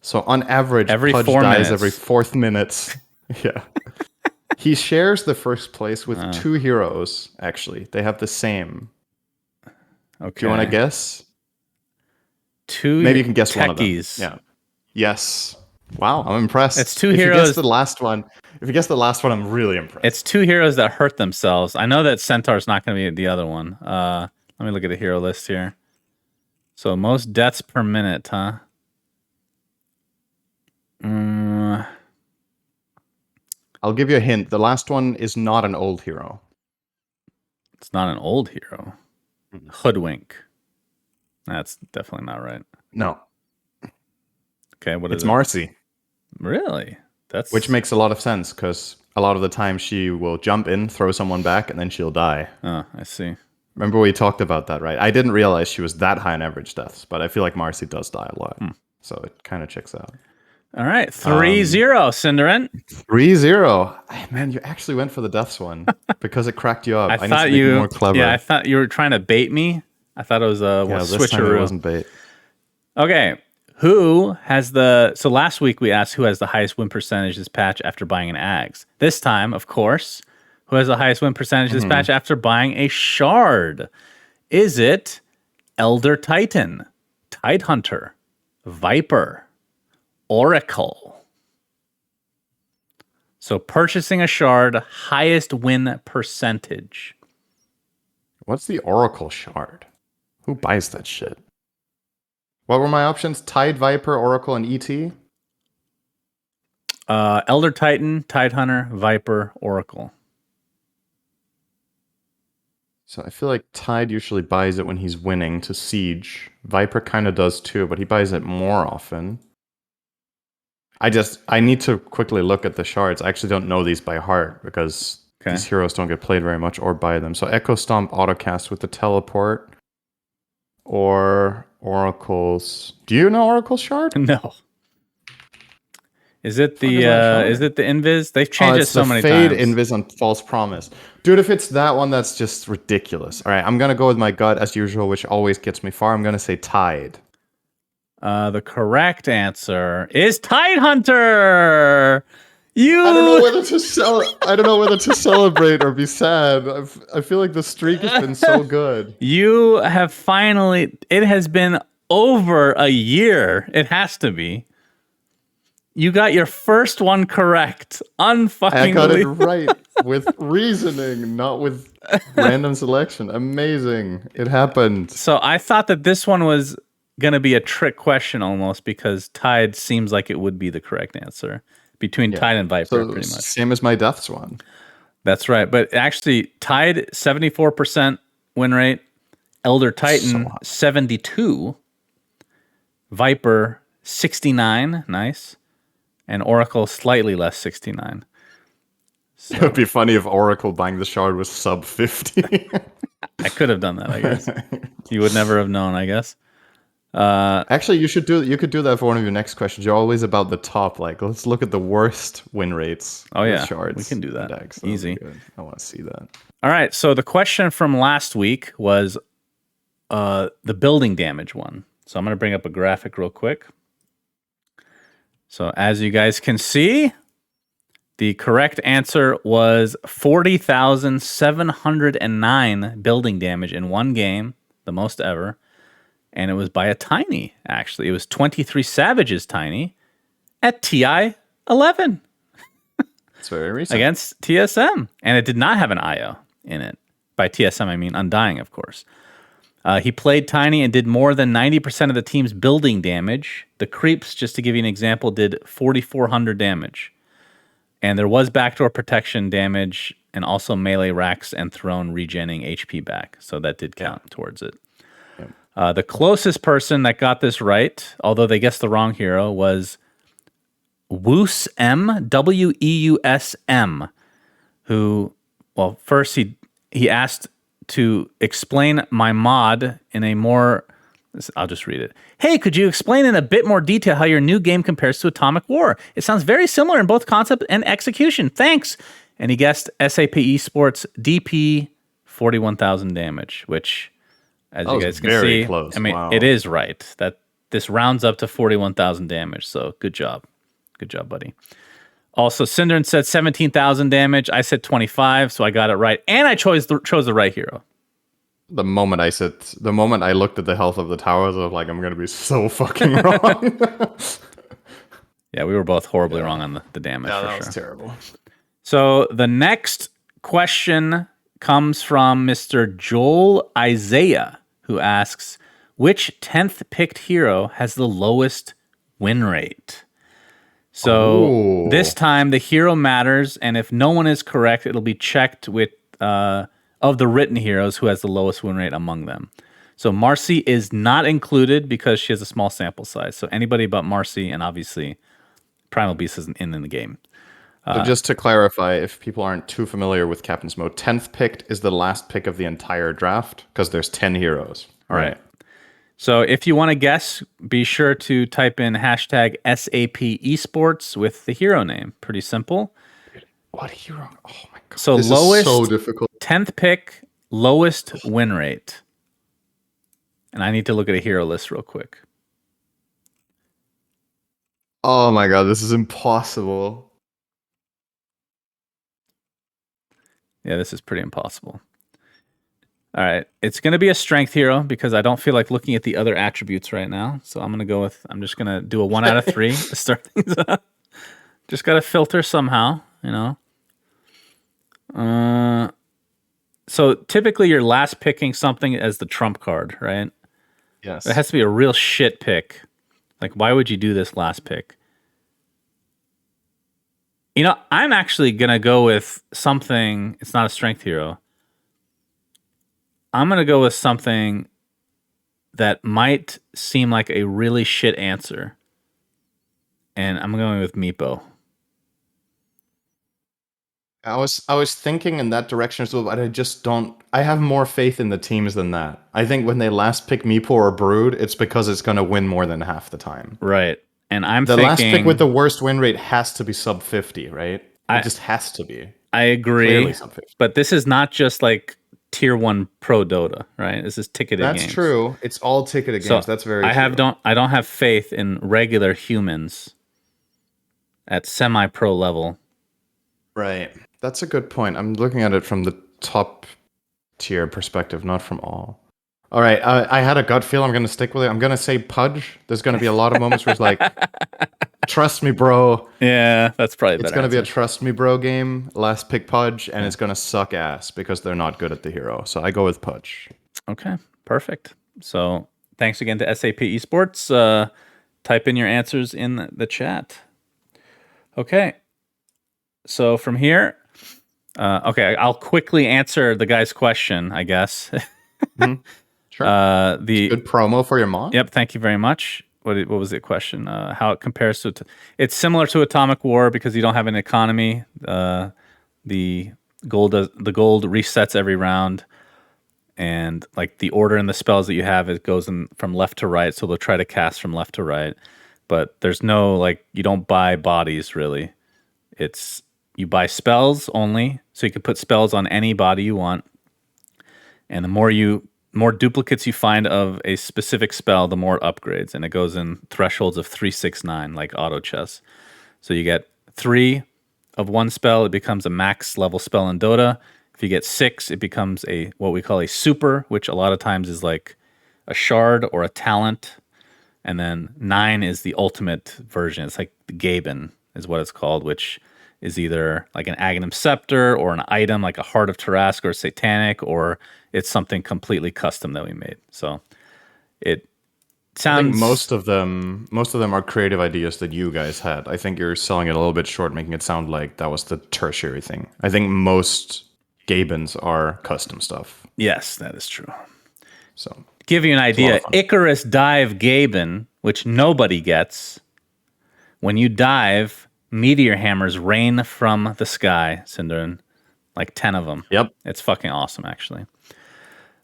So on average, Every Pudge 4 dies minutes. every 4th minute. Yeah. He shares the first place with 2 heroes, actually. They have the same. Okay. Do you want to guess? 2 Maybe you can guess one of them. techies. Yeah. Yes. Wow, I'm impressed. It's 2 if heroes. You guess the last one, if you guess the last one, I'm really impressed. It's 2 heroes that hurt themselves. I know that Centaur's not going to be the other one. Let me look at the hero list here. So most deaths per minute, huh? I'll give you a hint. The last one is not an old hero. It's not an old hero. Hoodwink. That's definitely not right. No. Okay, what is It's it? Marcy. Really? That's Which makes a lot of sense because a lot of the time she will jump in, throw someone back, and then she'll die. Oh, I see. Remember we talked about that, right? I didn't realize she was that high in average deaths, but I feel like Marcy does die a lot. So it kind of checks out. All right, 3-0, Cinderin. 3-0. Man, you actually went for the deaths one because it cracked you up. I need to make it more clever. Yeah, I thought you were trying to bait me. I thought it was a switcheroo. This time it wasn't bait. Okay, so last week we asked who has the highest win percentage this patch after buying an Ags. This time, of course, who has the highest win percentage this patch after buying a Shard? Is it Elder Titan, Tidehunter, Viper, Oracle? So purchasing a Shard, highest win percentage. What's the Oracle Shard? Who buys that shit? What were my options? Tide, Viper, Oracle, and ET? Elder Titan, Tidehunter, Viper, Oracle. So I feel like Tide usually buys it when he's winning to Siege. Viper kind of does too, but he buys it more often. I need to quickly look at the shards. I actually don't know these by heart because these heroes don't get played very much or buy them. So Echo Stomp autocast with the teleport or Oracle's. Do you know Oracle's shard? No. Is it the Invis? They've changed it so many times. Fade Invis on False Promise. Dude, if it's that one, that's just ridiculous. All right, I'm going to go with my gut as usual, which always gets me far. I'm going to say Tide. The correct answer is Tidehunter. I don't know whether to celebrate or be sad. I feel like the streak has been so good. You have finally. It has been over a year. It has to be. You got your first one correct. I got it right with reasoning, not with random selection. Amazing. It happened. So I thought that this one was going to be a trick question almost because Tide seems like it would be the correct answer between Tide and Viper, so pretty much. Same as my Deaths one. That's right. But actually, Tide, 74% win rate. Elder Titan, 72. Viper, 69. Nice. And Oracle, slightly less, 69. So, it would be funny if Oracle buying the shard was sub 50. I could have done that, I guess. You would never have known, I guess. Actually, you could do that for one of your next questions. You're always about the top. Like, let's look at the worst win rates. Oh yeah, shards we can do that. Decks. Easy. I want to see that. All right. So the question from last week was the building damage one. So I'm going to bring up a graphic real quick. So as you guys can see, the correct answer was 40,709 building damage in one game, the most ever. And it was by a Tiny, actually. It was 23 Savages Tiny at TI 11. It's very recent. Against TSM. And it did not have an IO in it. By TSM, I mean Undying, of course. He played Tiny and did more than 90% of the team's building damage. The Creeps, just to give you an example, did 4,400 damage. And there was backdoor protection damage and also melee racks and throne regenning HP back. So that did count towards it. The closest person that got this right, although they guessed the wrong hero, was Woosm, Weusm, who, well, first he asked to explain my mod in a more, I'll just read it. Hey, could you explain in a bit more detail how your new game compares to Atomic War? It sounds very similar in both concept and execution. Thanks. And he guessed SAP Esports DP 41,000 damage, which, as you guys can see, close. I mean, It is right. That this rounds up to 41,000 damage. So good job. Good job, buddy. Also, Cinderin said 17,000 damage. I said 25, so I got it right. And I chose the right hero. The moment I looked at the health of the towers, I was like, I'm going to be so fucking wrong. Yeah, we were both horribly wrong on the damage. Yeah, for that sure. was terrible. So the next question comes from Mr. Joel Isaiah, who asks, which 10th picked hero has the lowest win rate? So this time the hero matters, and if no one is correct, it'll be checked with of the written heroes who has the lowest win rate among them. So Marcy is not included because she has a small sample size. So anybody but Marcy and obviously Primal Beast isn't in the game. So just to clarify, if people aren't too familiar with Captain's Mode, 10th picked is the last pick of the entire draft because there's 10 heroes. Right. So if you want to guess, be sure to type in hashtag SAP Esports with the hero name. Pretty simple. What hero? Oh my god. So this lowest, is so difficult. 10th pick, lowest win rate. And I need to look at a hero list real quick. Oh my god, this is impossible. Yeah, this is pretty impossible. All right. It's going to be a strength hero because I don't feel like looking at the other attributes right now. So I'm just going to do a 1 out of 3 to start things up. Just got to filter somehow, So typically you're last picking something as the trump card, right? Yes. It has to be a real shit pick. Like, why would you do this last pick? I'm actually going to go with something. It's not a strength hero. I'm going to go with something that might seem like a really shit answer. And I'm going with Meepo. I was thinking in that direction as well, but I just don't. I have more faith in the teams than that. I think when they last pick Meepo or Brood, it's because it's going to win more than half the time. Right. And I'm The thinking... last pick with the worst win rate has to be sub 50, right? It just has to be. I agree. Clearly sub 50. But this is not just like tier 1 pro Dota, right? This is ticketed games. That's true. It's all ticketed games. That's very true. I don't have faith in regular humans at semi-pro level. Right. That's a good point. I'm looking at it from the top tier perspective, not from all. All right. I had a gut feel. I'm going to stick with it. I'm going to say Pudge. There's going to be a lot of moments where it's like, trust me, bro. Yeah, that's probably better. It's going to be a trust me, bro game. Last pick Pudge, and it's going to suck ass because they're not good at the hero. So I go with Pudge. Okay, perfect. So thanks again to SAP Esports. Type in your answers in the chat. Okay. So from here, I'll quickly answer the guy's question, I guess. Mm-hmm. Sure. The good promo for your mom. Yep. Thank you very much. What was the question? How it compares to? It's similar to Atomic War because you don't have an economy. The gold resets every round, and like the order in the spells that you have, it goes from left to right. So they'll try to cast from left to right, but there's no you don't buy bodies really. You buy spells only, so you can put spells on any body you want, and the more duplicates you find of a specific spell, the more upgrades, and it goes in thresholds of 3, 6, 9, like auto chess. So you get 3 of one spell, it becomes a max level spell in Dota. If you get 6, it becomes what we call a super, which a lot of times is like a shard or a talent, and then 9 is the ultimate version. It's like the Gaben is what it's called, which is either like an Aghanim Scepter or an item like a Heart of Tarask or Satanic, or it's something completely custom that we made. So it sounds... I think most of them are creative ideas that you guys had. I think you're selling it a little bit short, making it sound like that was the tertiary thing. I think most Gabens are custom stuff. Yes, that is true. So give you an idea, Icarus Dive Gaben, which nobody gets. When you dive, meteor hammers rain from the sky, Sindarin. Like 10 of them. Yep. It's fucking awesome, actually.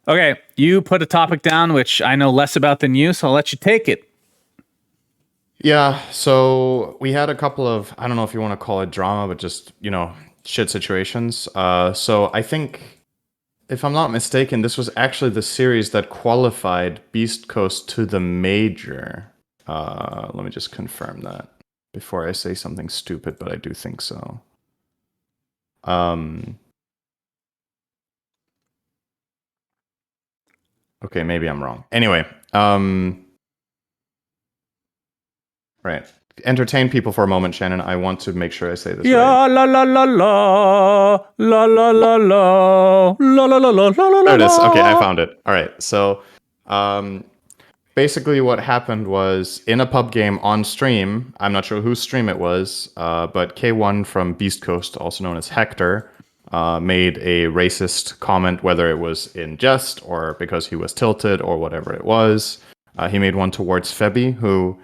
Okay, you put a topic down, which I know less about than you, so I'll let you take it. Yeah, so we had a couple of, I don't know if you want to call it drama, but just, shit situations. So I think, if I'm not mistaken, this was actually the series that qualified Beast Coast to the major. Let me just confirm that before I say something stupid, but I do think so. Okay, maybe I'm wrong. Anyway, right. Entertain people for a moment, Shannon. I want to make sure I say this right. La la la la la la la la la la la la la la. There it is. Okay, I found it. All right. So, basically, what happened was in a pub game on stream. I'm not sure whose stream it was, but K1 from Beast Coast, also known as Hector, made a racist comment, whether it was in jest or because he was tilted or whatever it was. He made one towards Febby, who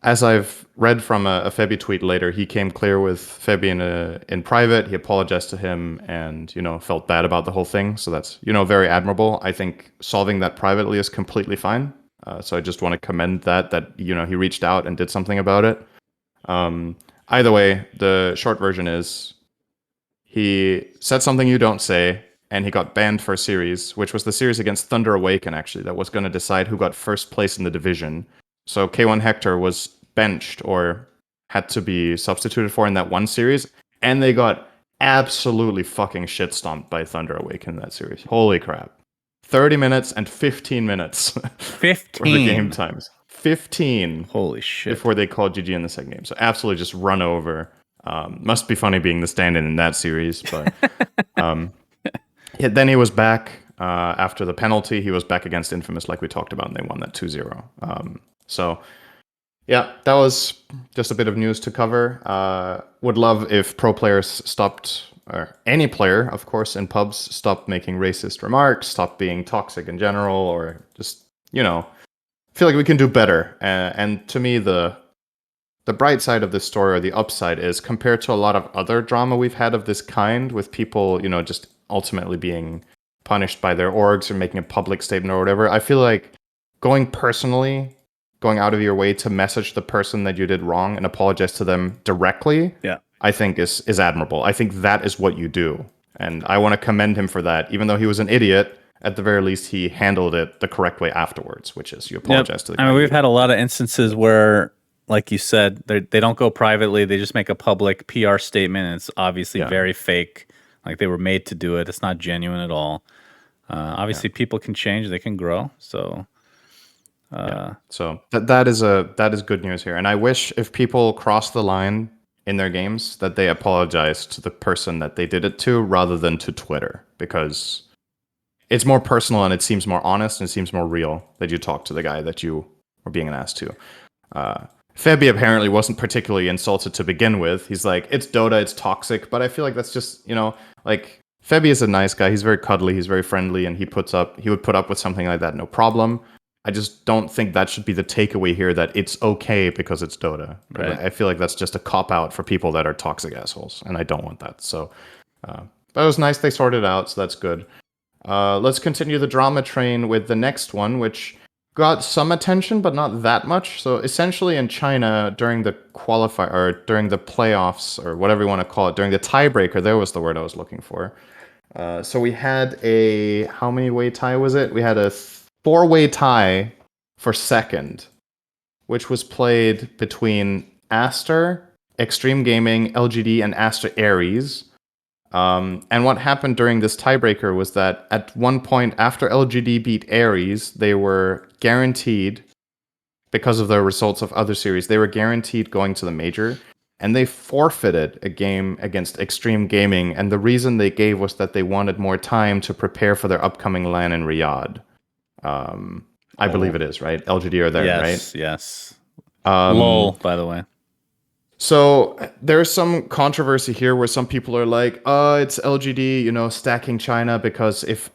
as I've read from a Febby tweet later, he came clear with Febby in private. He apologized to him and, felt bad about the whole thing. So that's, very admirable. I think solving that privately is completely fine. So I just want to commend that, he reached out and did something about it. Either way, the short version is he said something you don't say, and he got banned for a series, which was the series against Thunder Awaken, actually, that was going to decide who got first place in the division. So K1 Hector was benched or had to be substituted for in that one series, and they got absolutely fucking shit stomped by Thunder Awaken in that series. Holy crap. 30 minutes and 15 minutes for the game 15. times. 15 Holy shit. before they called GG in the second game. So absolutely just run over. Must be funny being the stand-in in that series, but then he was back after the penalty. He was back against Infamous, like we talked about, and they won that 2-0. So, yeah, that was just a bit of news to cover. Would love if pro players stopped, or any player, of course, in pubs, stopped making racist remarks, stopped being toxic in general, or just, feel like we can do better. And to me, the bright side of this story, or the upside, is compared to a lot of other drama we've had of this kind, with people, just ultimately being punished by their orgs or making a public statement or whatever, I feel like going out of your way to message the person that you did wrong and apologize to them directly, Yeah. I think is admirable. I think that is what you do. And I want to commend him for that. Even though he was an idiot, at the very least, he handled it the correct way afterwards, which is you apologize to the guy. I mean, we've had a lot of instances where, like you said, they don't go privately. They just make a public PR statement, and it's obviously very fake. Like they were made to do it. It's not genuine at all. Obviously, people can change. They can grow. So, so that is good news here. And I wish if people cross the line in their games that they apologize to the person that they did it to rather than to Twitter, because it's more personal and it seems more honest and it seems more real that you talk to the guy that you were being an ass to. Febby apparently wasn't particularly insulted to begin with. He's like, it's Dota, it's toxic, but I feel like that's just, like, Febby is a nice guy. He's very cuddly, he's very friendly, and he would put up with something like that, no problem. I just don't think that should be the takeaway here, that it's okay because it's Dota. Right. I feel like that's just a cop-out for people that are toxic assholes, and I don't want that. So, but it was nice they sorted it out, so that's good. Let's continue the drama train with the next one, which got some attention, but not that much. So essentially in China, during the qualifier, or during the playoffs, or whatever you want to call it, during the tiebreaker, there was the word I was looking for. So we had how many way tie was it? We had a 4-way tie for second, which was played between Aster, Extreme Gaming, LGD, and Aster Ares. And what happened during this tiebreaker was that at one point after LGD beat Ares, they were guaranteed, because of the results of other series, they were guaranteed going to the major, and they forfeited a game against Extreme Gaming, and the reason they gave was that they wanted more time to prepare for their upcoming LAN in Riyadh. I believe it is, right? LGD are there, right? Yes. LOL, by the way. So there's some controversy here where some people are like, it's LGD, stacking China, because if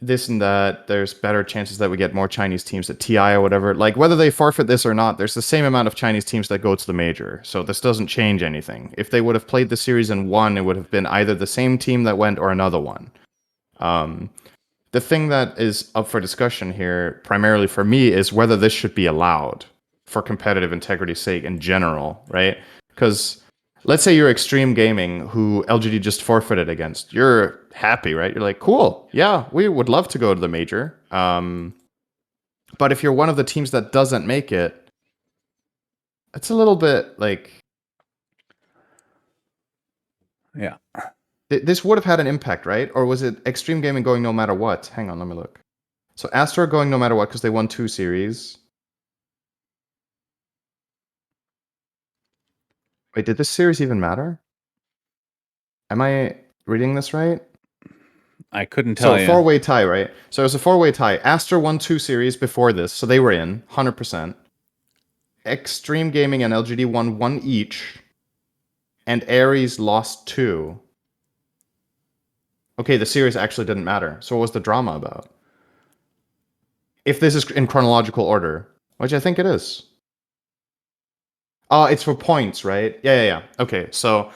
this and that, there's better chances that we get more Chinese teams at TI or whatever. Like, whether they forfeit this or not, there's the same amount of Chinese teams that go to the major. So this doesn't change anything. If they would have played the series and won, it would have been either the same team that went or another one. The thing that is up for discussion here, primarily for me, is whether this should be allowed for competitive integrity's sake in general, right? Because let's say you're Extreme Gaming, who LGD just forfeited against. You're happy, right? You're like, cool, yeah, we would love to go to the major. But if you're one of the teams that doesn't make it, it's a little bit like... Yeah. This would have had an impact, right? Or was it Extreme Gaming going no matter what? Hang on, let me look. So Astor going no matter what because they won 2 series. Wait, did this series even matter? Am I reading this right? I couldn't tell you. So 4-way tie, right? So it was a 4-way tie. Astor won 2 series before this, so they were in 100%. Extreme Gaming and LGD won 1 each, and Ares lost 2. Okay, the series actually didn't matter. So what was the drama about? If this is in chronological order, which I think it is. Oh, it's for points, right? Yeah. Okay, so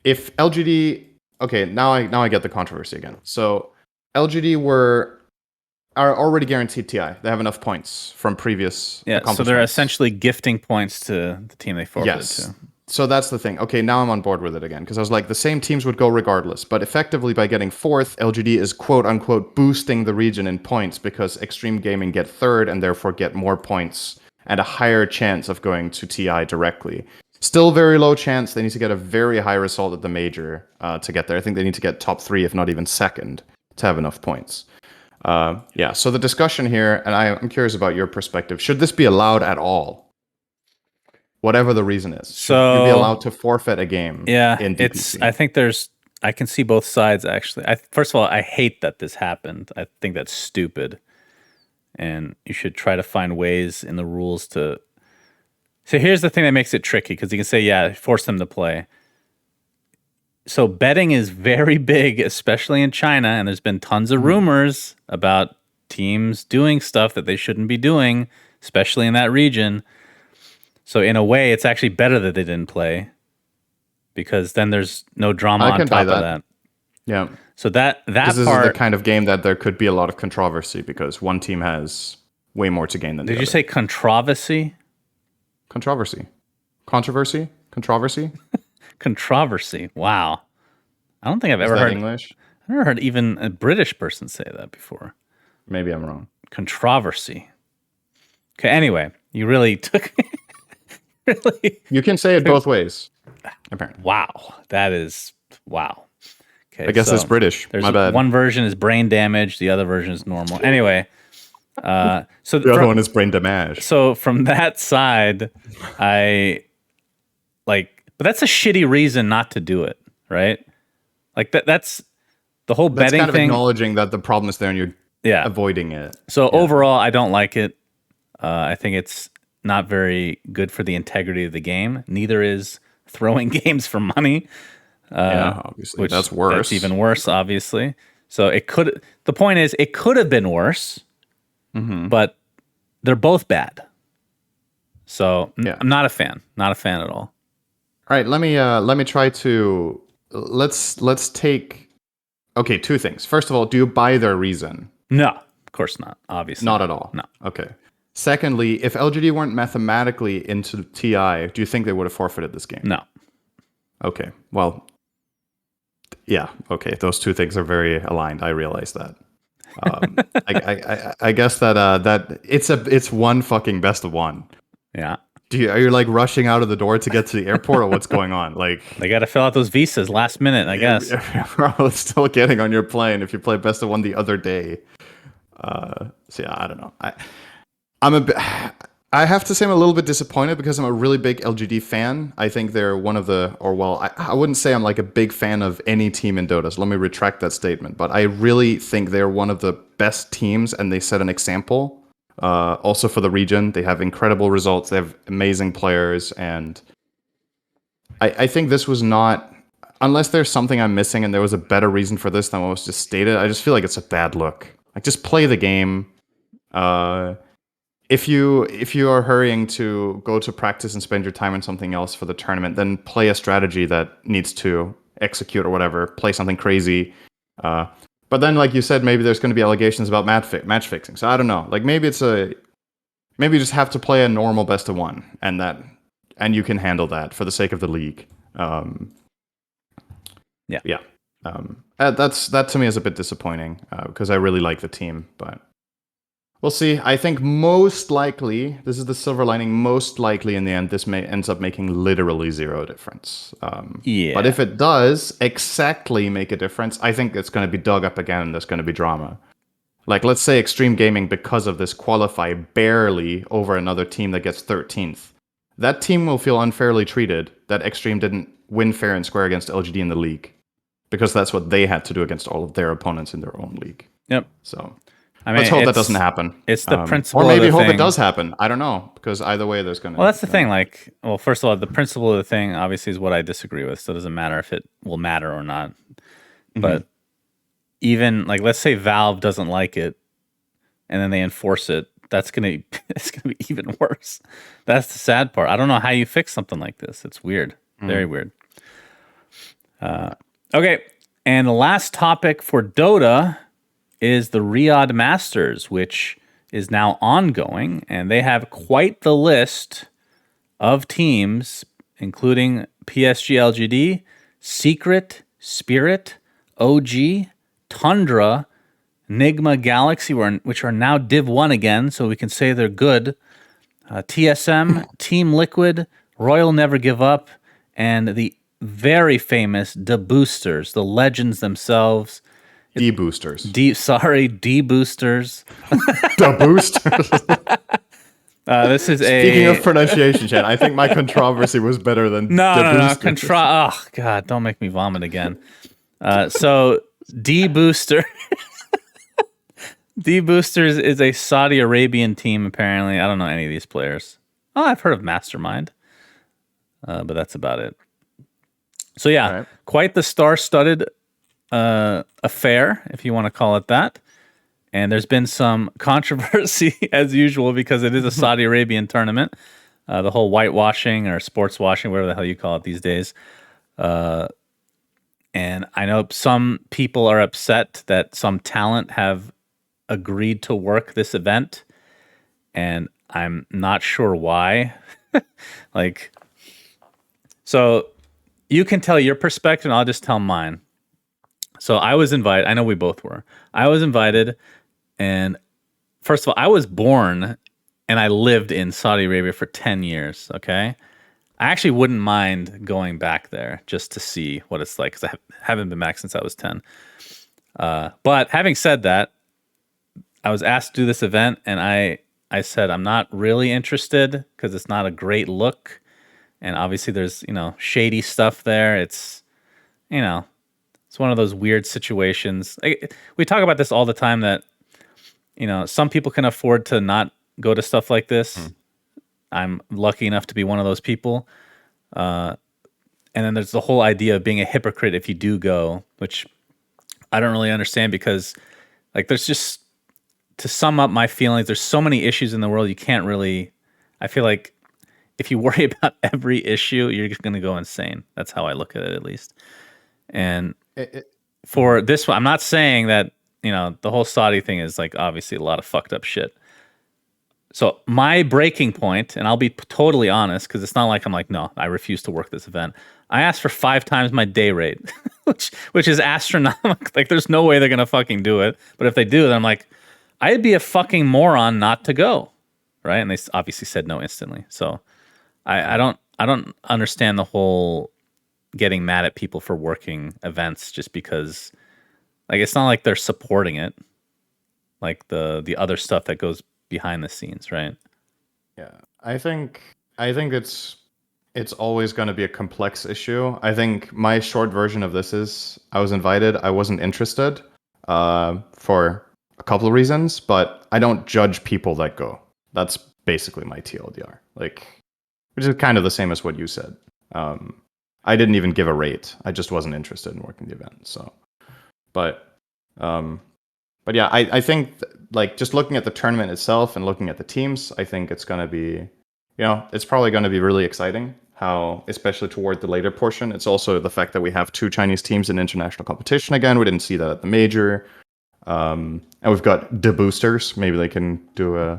if LGD, okay, now I get the controversy again. So LGD are already guaranteed TI. They have enough points from previous Yeah, so they're accomplishments. essentially gifting points to the team they forfeited Yes. to. So that's the thing. Okay, now I'm on board with it again because I was like, the same teams would go regardless. But effectively, by getting fourth, LGD is quote unquote boosting the region in points because Extreme Gaming get third and therefore get more points and a higher chance of going to TI directly. Still very low chance. They need to get a very high result at the major to get there. I think they need to get top 3, if not even second, to have enough points. Yeah, so the discussion here, and I'm curious about your perspective. Should this be allowed at all? Whatever the reason is. Should you be So allowed to forfeit a game yeah, in it's. DPC? I think I can see both sides actually. First of all, I hate that this happened. I think that's stupid, and you should try to find ways in the rules to. So here's the thing that makes it tricky because you can say, yeah, force them to play. So betting is very big, especially in China, and there's been tons of rumors about teams doing stuff that they shouldn't be doing, especially in that region. So in a way, it's actually better that they didn't play because then there's no drama I on can buy top of that. that. Yeah. So that Because this is the part, kind of game that there could be a lot of controversy because one team has way more to gain than the did you other. say controversy? Controversy. Controversy? Controversy? Controversy. Wow. I don't think I've Is ever that heard English? I've never heard even a British person say that before. Maybe I'm wrong. Controversy. Okay, anyway, you really took really You can say it both ways, apparently. wow. That is wow. Okay, I guess it's British. there's My bad. one version is brain damage, the other version is normal. Anyway, so The other one is brain damage. so from that side, I like, but that's a shitty reason not to do it, right? Like that's the whole That's betting kind of thing. acknowledging that the problem is there and you're Yeah. avoiding it. So overall, I don't like it. I think it's not very good for the integrity of the game. Neither is throwing games for money, Yeah, obviously. which That's worse. That's even worse, obviously. So it could. The point is, it could have been worse, but they're both bad. So Yeah. I'm not a fan. Not a fan at all. All right, let me try to let's take okay, two things. First of all, do you buy their reason? No, of course not. Obviously, Not at all. No. Okay. Secondly, if LGD weren't mathematically into TI, do you think they would have forfeited this game? No. Okay. Well, yeah. Okay. Those two things are very aligned. I realize that. I guess that that it's one fucking best of one. Yeah. Are you like rushing out of the door to get to the airport, or what's going on? Like They got to fill out those visas last minute, I guess. you're probably still getting on your plane if you play best of one the other day. So yeah, I don't know. I'm a bit. I have to say I'm a little bit disappointed because I'm a really big LGD fan. I think they're one of the, or well, I wouldn't say I'm like a big fan of any team in Dota. So let me retract that statement. But I really think they're one of the best teams, and they set an example. Also for the region, they have incredible results. They have amazing players, and I think this was not, unless there's something I'm missing, and there was a better reason for this than what was just stated. I just feel like it's a bad look. Like just play the game. If you are hurrying to go to practice and spend your time on something else for the tournament, then play a strategy that needs to execute or whatever. Play something crazy. But then, like you said, maybe there's going to be allegations about match fixing. So I don't know. Like maybe maybe you just have to play a normal best of one, and you can handle that for the sake of the league. Yeah. That to me is a bit disappointing because I really like the team, but we'll see. I think most likely, this is the silver lining, most likely in the end, this ends up making literally zero difference. Yeah. But if it does exactly make a difference, I think it's going to be dug up again and there's going to be drama. Like, let's say Extreme Gaming, because of this, qualify barely over another team that gets 13th. That team will feel unfairly treated that Extreme didn't win fair and square against LGD in the league. Because that's what they had to do against all of their opponents in their own league. Yep. So I mean, let's hope that doesn't happen. It's the principle, or maybe of the hope thing. it does happen. I don't know, because either way, there's gonna. Well, that's the thing. Like, well, first of all, the principle of the thing obviously is what I disagree with. So it doesn't matter if it will matter or not. But even like, let's say Valve doesn't like it, and then they enforce it. that's gonna it's gonna be even worse. That's the sad part. I don't know how you fix something like this. It's weird, very weird. Okay, and the last topic for Dota is the Riyadh Masters, which is now ongoing, and they have quite the list of teams, including PSG LGD, Secret, Spirit, OG, Tundra, Nigma Galaxy, which are now Div 1 again, so we can say they're good. TSM, Team Liquid, Royal Never Give Up, and the very famous The Boosters, the legends themselves. D-boosters. D-boosters. The boosters. This is Speaking of pronunciation, Chan, I think my controversy was better than No. Oh, God, don't make me vomit again. So, D-Booster. D-Boosters is a Saudi Arabian team, apparently. I don't know any of these players. Oh, I've heard of Mastermind. But that's about it. So, yeah, right. Quite the star-studded affair, if you want to call it that. And there's been some controversy, as usual, because it is a Saudi Arabian tournament. The whole whitewashing or sports washing, whatever the hell you call it these days. And I know some people are upset that some talent have agreed to work this event. And I'm not sure why. So you can tell your perspective, and I'll just tell mine. So I was invited. I know we both were. I was invited. And first of all, I was born and I lived in Saudi Arabia for 10 years, okay? I actually wouldn't mind going back there just to see what it's like, because I haven't been back since I was 10. But having said that, I was asked to do this event, and I said I'm not really interested because it's not a great look. And obviously there's, shady stuff there. It's one of those weird situations. We talk about this all the time that, some people can afford to not go to stuff like this. I'm lucky enough to be one of those people. And then there's the whole idea of being a hypocrite if you do go, which I don't really understand because, there's just, to sum up my feelings, there's so many issues in the world you can't really, I feel like if you worry about every issue, you're just going to go insane. That's how I look at it, at least. And for this one, I'm not saying that, the whole Saudi thing is obviously a lot of fucked up shit. So my breaking point, and I'll be totally honest, because it's not like I'm no, I refuse to work this event. I asked for 5 times my day rate, which is astronomical. There's no way they're gonna fucking do it. But if they do, then I'm I'd be a fucking moron not to go, right? And they obviously said no instantly. So I don't understand the whole getting mad at people for working events just because. It's not like they're supporting it, the other stuff that goes behind the scenes, right? Yeah, I think it's always going to be a complex issue. I think my short version of this is I was invited, I wasn't interested, for a couple of reasons, but I don't judge people that go. That's basically my TLDR. Which is kind of the same as what you said. I didn't even give a rate. I just wasn't interested in working the event. So. But yeah, I think just looking at the tournament itself and looking at the teams, I think it's going to be, it's probably going to be really exciting. How, especially toward the later portion, it's also the fact that we have 2 Chinese teams in international competition again. We didn't see that at the major, and we've got the boosters. Maybe they can do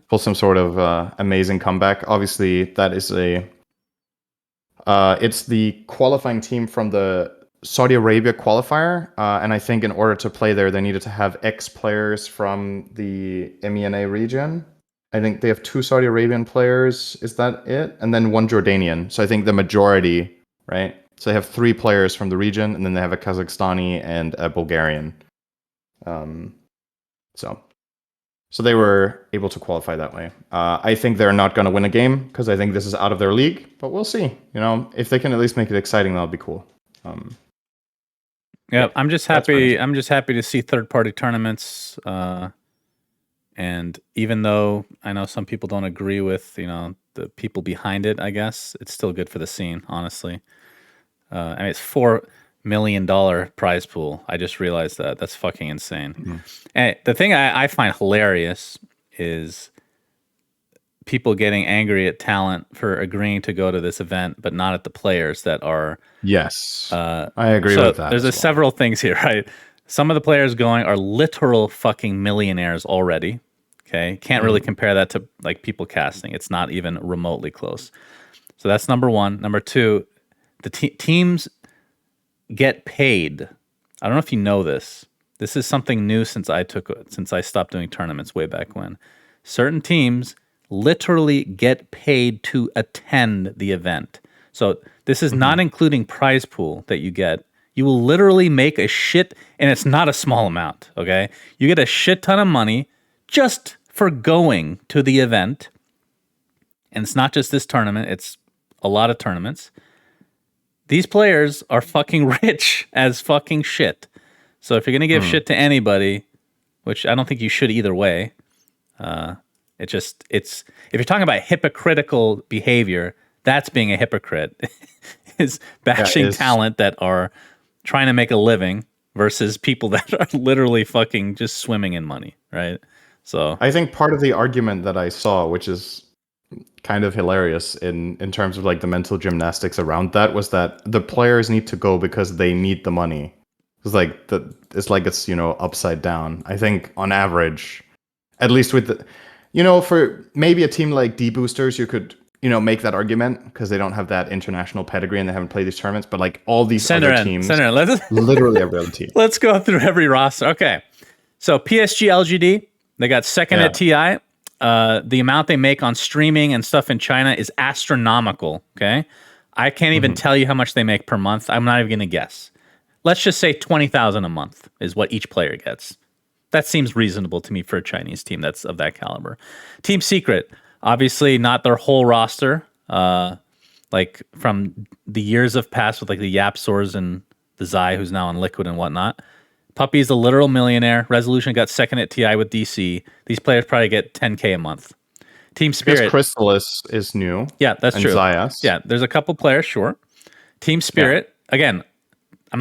pull some sort of amazing comeback. Obviously, that is it's the qualifying team from the Saudi Arabia qualifier, and I think in order to play there, they needed to have X players from the MENA region. I think they have 2 Saudi Arabian players. Is that it? And then 1 Jordanian. So I think the majority, right? So they have 3 players from the region, and then they have a Kazakhstani and a Bulgarian. So they were able to qualify that way. I think they're not going to win a game because I think this is out of their league, but we'll see. If they can at least make it exciting, that'll be cool. Yeah, I'm just happy. I'm just happy to see third-party tournaments. And even though I know some people don't agree with the people behind it, I guess it's still good for the scene. Honestly, it's $4 million prize pool. I just realized that. That's fucking insane. And the thing I find hilarious is people getting angry at talent for agreeing to go to this event, but not at the players that are. Yes, I agree So with that there's as well. several things here, right? Some of the players going are literal fucking millionaires already. Okay, can't really compare that to like people casting. It's not even remotely close. So that's number one. Number two, the teams get paid. I don't know if you know this. This is something new since I stopped doing tournaments way back when. Certain teams literally get paid to attend the event. So this is not including prize pool that you get. You will literally make a shit, and it's not a small amount, okay? You get a shit ton of money just for going to the event. And it's not just this tournament, it's a lot of tournaments. These players are fucking rich as fucking shit. So if you're going to give shit to anybody, which I don't think you should either way, it's if you're talking about hypocritical behavior, that's being a hypocrite. Is bashing talent that are trying to make a living versus people that are literally fucking just swimming in money, right? So I think part of the argument that I saw, which is kind of hilarious in terms of like the mental gymnastics around that, was that the players need to go because they need the money. It's like it's upside down. I think on average, at least with the, for maybe a team like D Boosters, you could make that argument because they don't have that international pedigree and they haven't played these tournaments. But like all these other teams, literally every other team. Let's go through every roster. Okay, so PSG LGD, they got second at TI. The amount they make on streaming and stuff in China is astronomical. Okay, I can't even tell you how much they make per month. I'm not even going to guess. Let's just say 20,000 a month is what each player gets. That seems reasonable to me for a Chinese team that's of that caliber. Team Secret, obviously not their whole roster. Like from the years of past with like the Yapsors and the Zai, who's now on Liquid and whatnot. Puppy's a literal millionaire. Resolution got second at TI with DC. These players probably get 10K a month. Team Spirit. Chrysalis is new. Yeah, that's true. Zayas. Yeah, there's a couple players, sure. Team Spirit, again, I'm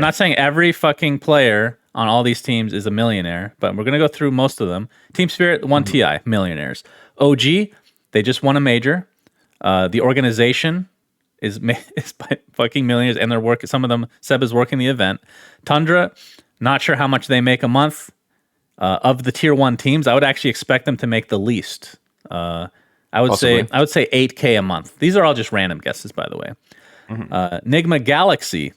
not saying every fucking player on all these teams is a millionaire, but we're gonna go through most of them. Team Spirit, one TI, millionaires. OG, they just won a major. The organization is by fucking millionaires, and they're working. Some of them, Seb is working the event. Tundra, not sure how much they make a month. Of the tier 1 teams, I would actually expect them to make the least. I would say 8K a month. These are all just random guesses, by the way. Nigma Galaxy,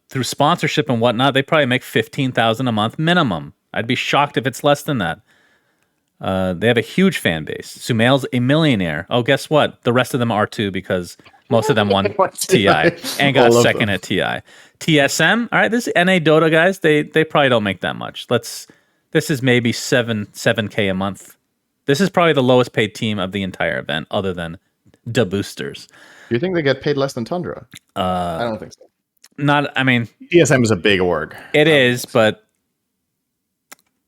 through sponsorship and whatnot, they probably make 15,000 a month minimum. I'd be shocked if it's less than that. They have a huge fan base. Sumail's a millionaire. Oh, guess what? The rest of them are too, because most of them won TI and got second at TI. TSM, all right, this is NA Dota guys, they probably don't make that much. This is maybe 7K a month. This is probably the lowest paid team of the entire event, other than the Boosters. Do you think they get paid less than Tundra? I don't think so. TSM is a big org. It is, but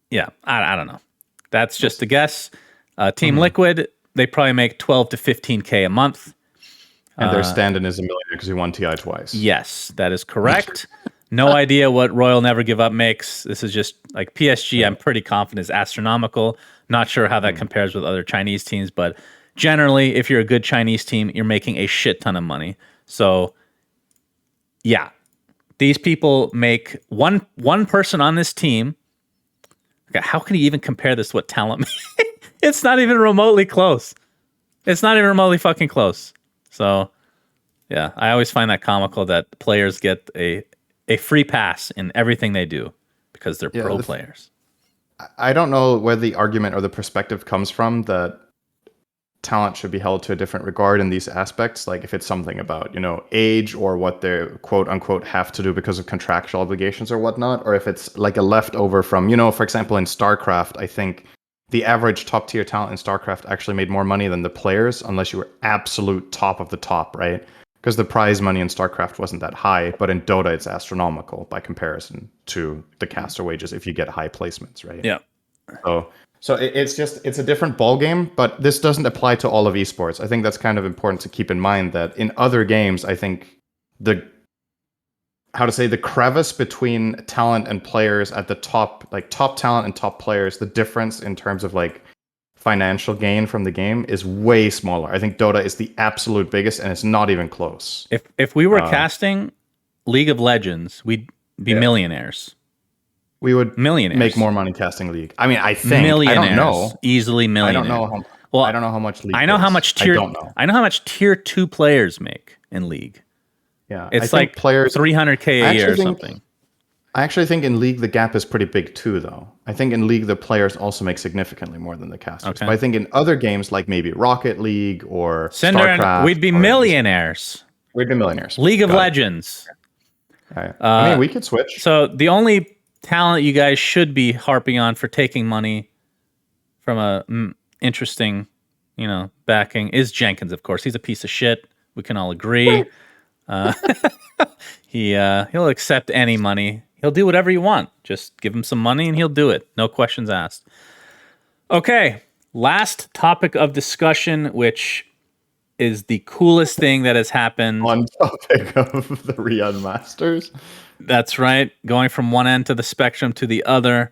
yeah, I don't know. That's just a guess. Team Liquid, they probably make 12 to 15K a month. And their stand-in is a millionaire because he won TI twice. Yes, that is correct. No idea what Royal Never Give Up makes. This is just like PSG, I'm pretty confident is astronomical. Not sure how that compares with other Chinese teams, but generally, if you're a good Chinese team, you're making a shit ton of money. So, yeah. These people make one person on this team. Okay, how can you even compare this to what talent makes? It's not even remotely close. It's not even remotely fucking close. So, yeah, I always find that comical that players get a free pass in everything they do because they're pro players. I don't know where the argument or the perspective comes from that talent should be held to a different regard in these aspects. Like if it's something about, age or what they quote unquote have to do because of contractual obligations or whatnot, or if it's like a leftover from, for example, in StarCraft, I think the average top tier talent in StarCraft actually made more money than the players unless you were absolute top of the top, right? Because the prize money in StarCraft wasn't that high, but in Dota it's astronomical by comparison to the caster wages if you get high placements, right? Yeah. So it's a different ballgame, but this doesn't apply to all of esports. I think that's kind of important to keep in mind that in other games, I think the crevice between talent and players at the top, like top talent and top players, the difference in terms of like financial gain from the game is way smaller. I think Dota is the absolute biggest, and it's not even close. If we were casting League of Legends, we'd be millionaires. We would millionaires. make more money casting League. I mean, I think millionaires. I don't know. Easily millionaires. I don't know. I don't know how much League. I know is. how much I don't know. I know how much tier 2 players make in League. Yeah, it's like players 300K a year or something. I actually think in League the gap is pretty big too, though. I think in League the players also make significantly more than the casters. Okay. But I think in other games like maybe Rocket League or StarCraft, we'd be millionaires. We'd be millionaires. League of Legends. Right. I mean, we could switch. So the only talent you guys should be harping on for taking money from a interesting, backing is Jenkins. Of course, he's a piece of shit. We can all agree. He'll accept any money. He'll do whatever you want. Just give him some money and he'll do it. No questions asked. Okay, last topic of discussion, which is the coolest thing that has happened. On topic of the Riyadh Masters. That's right. Going from one end to the spectrum to the other.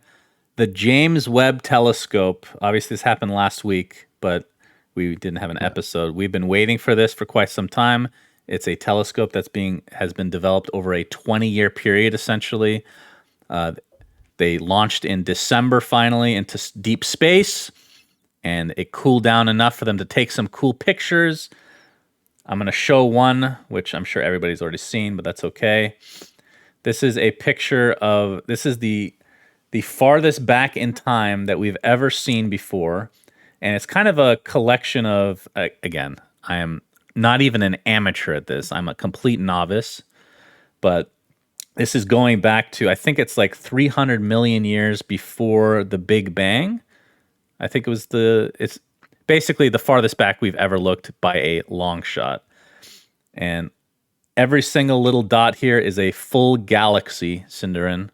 The James Webb telescope. Obviously, this happened last week, but we didn't have an episode. We've been waiting for this for quite some time. It's a telescope has been developed over a 20-year period, essentially. They launched in December finally into deep space, and it cooled down enough for them to take some cool pictures. I'm going to show one, which I'm sure everybody's already seen, but that's okay. This is a picture of, this is the farthest back in time that we've ever seen before, and it's kind of a collection of, again, I am not even an amateur at this. I'm a complete novice, but this is going back to, I think it's like 300 million years before the Big Bang. I think it's basically the farthest back we've ever looked by a long shot. And every single little dot here is a full galaxy, Cinderin.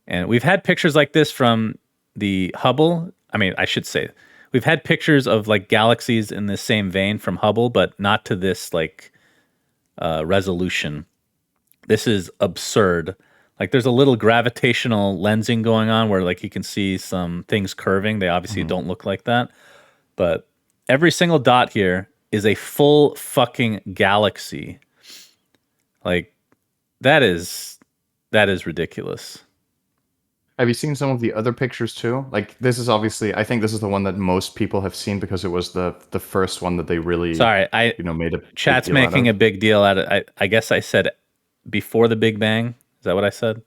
And we've had pictures like this from the Hubble. I mean, I should say, we've had pictures of like galaxies in the same vein from Hubble, but not to this resolution. This is absurd. Like there's a little gravitational lensing going on where like you can see some things curving. They obviously don't look like that. But every single dot here is a full fucking galaxy. Like that is ridiculous. Have you seen some of the other pictures too? Like this is obviously, I think this is the one that most people have seen because it was the first one that they really made a chat's making a big deal out of it. I guess I said before the Big Bang. Is that what I said?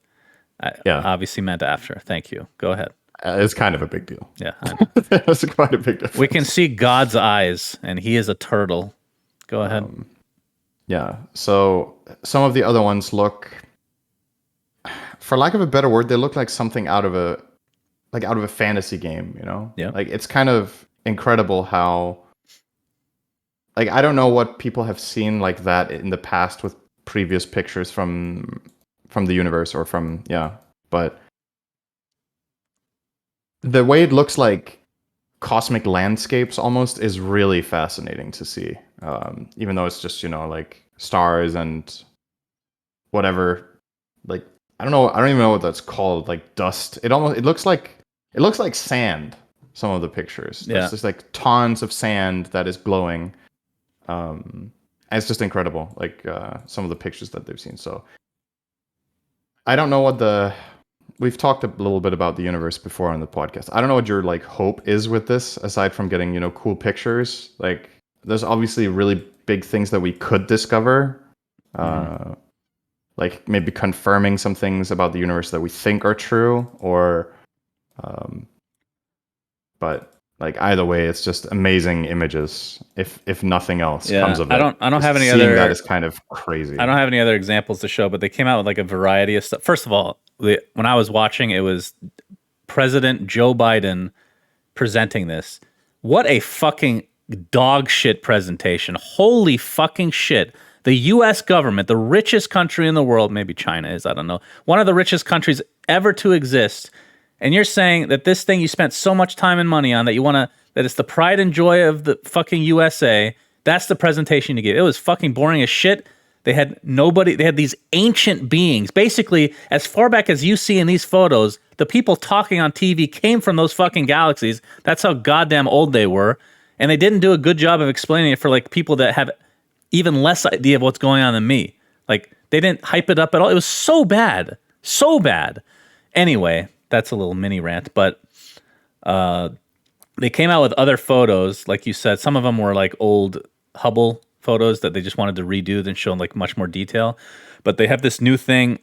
Yeah. Obviously meant after. Thank you. Go ahead. It's kind of a big deal. Yeah. It's quite a big difference. We can see God's eyes, and he is a turtle. Go ahead. Yeah. So some of the other ones look, for lack of a better word, they look like something out of a fantasy game, Yeah. Like it's kind of incredible how, like, I don't know what people have seen like that in the past with previous pictures from the universe or but the way it looks like cosmic landscapes almost is really fascinating to see. Even though it's just, like stars and whatever, like, I don't even know what that's called, like dust. It looks like sand, some of the pictures. Yeah. There's just like tons of sand that is glowing. And it's just incredible, like some of the pictures that they've seen. So I don't know we've talked a little bit about the universe before on the podcast. I don't know what your like hope is with this, aside from getting, cool pictures. Like there's obviously really big things that we could discover. Like maybe confirming some things about the universe that we think are true, or but like either way, it's just amazing images. If nothing else comes of it, I don't have any seeing other. That is kind of crazy. I don't have any other examples to show, but they came out with like a variety of stuff. First of all, when I was watching, it was President Joe Biden presenting this. What a fucking dog shit presentation! Holy fucking shit! The U.S. government, the richest country in the world, maybe China is, I don't know, one of the richest countries ever to exist. And you're saying that this thing you spent so much time and money on that that it's the pride and joy of the fucking USA. That's the presentation you give. It was fucking boring as shit. They had these ancient beings. Basically, as far back as you see in these photos, The people talking on TV came from those fucking galaxies. That's how goddamn old they were. And they didn't do a good job of explaining it for like people that have even less idea of what's going on than me. Like they didn't hype it up at all. It was so bad. So bad. Anyway, that's a little mini rant, but they came out with other photos, like you said. Some of them were like old Hubble photos that they just wanted to redo and show in like much more detail. But they have this new thing,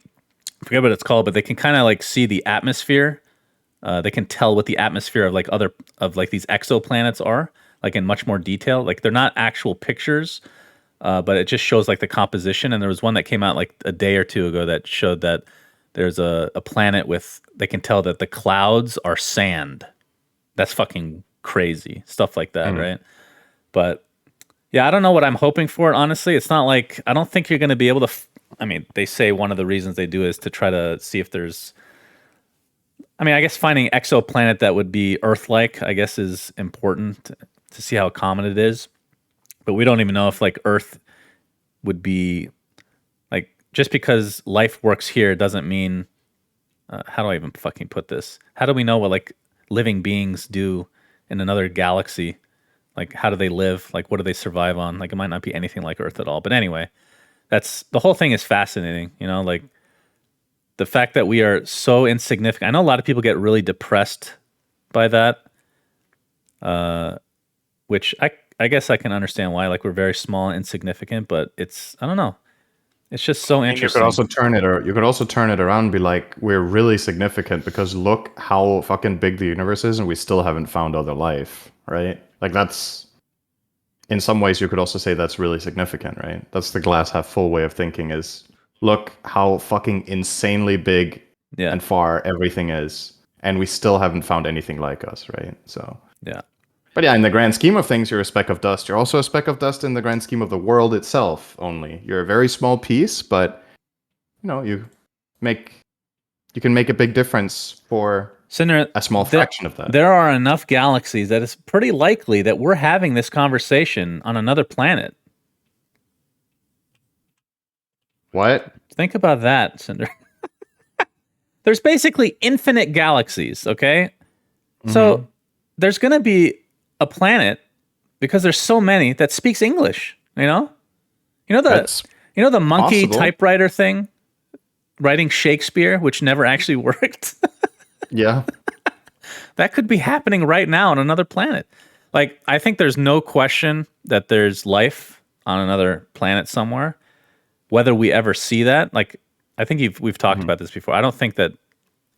I forget what it's called, but they can kind of like see the atmosphere. They can tell what the atmosphere of like these exoplanets are, like in much more detail. Like they're not actual pictures, but it just shows like the composition. And there was one that came out like a day or two ago that showed that there's a planet with, they can tell that the clouds are sand. That's fucking crazy. Stuff like that, right? But yeah, I don't know what I'm hoping for, honestly. It's not like, I don't think you're going to be able to, I mean, they say one of the reasons they do is to try to see if there's, I mean, I guess finding exoplanet that would be Earth-like, I guess, is important to see how common it is. But we don't even know if like Earth would be, like, just because life works here doesn't mean, how do I even fucking put this? How do we know what like living beings do in another galaxy? Like, how do they live? Like, what do they survive on? Like, it might not be anything like Earth at all. But anyway, that's, the whole thing is fascinating, you know, like the fact that we are so insignificant. I know a lot of people get really depressed by that, which I guess I can understand why. Like, we're very small and insignificant, but it's, I don't know. It's just so interesting. You could also turn it around and be like, we're really significant because look how fucking big the universe is, and we still haven't found other life, right? Like that's, in some ways, you could also say that's really significant, right? That's the glass half full way of thinking. Is look how fucking insanely big and far everything is, and we still haven't found anything like us, right? So yeah. But yeah, in the grand scheme of things, you're a speck of dust. You're also a speck of dust in the grand scheme of the world itself only. You're a very small piece, but you know, you can make a big difference for Cinder, a small fraction of that. There are enough galaxies that it's pretty likely that we're having this conversation on another planet. What? Think about that, Cinder. There's basically infinite galaxies, okay? So there's going to be a planet, because there's so many, that speaks English, you know? You know the monkey typewriter thing? Writing Shakespeare, which never actually worked? Yeah. That could be happening right now on another planet. Like, I think there's no question that there's life on another planet somewhere. Whether we ever see that, like, I think we've talked about this before. I don't think that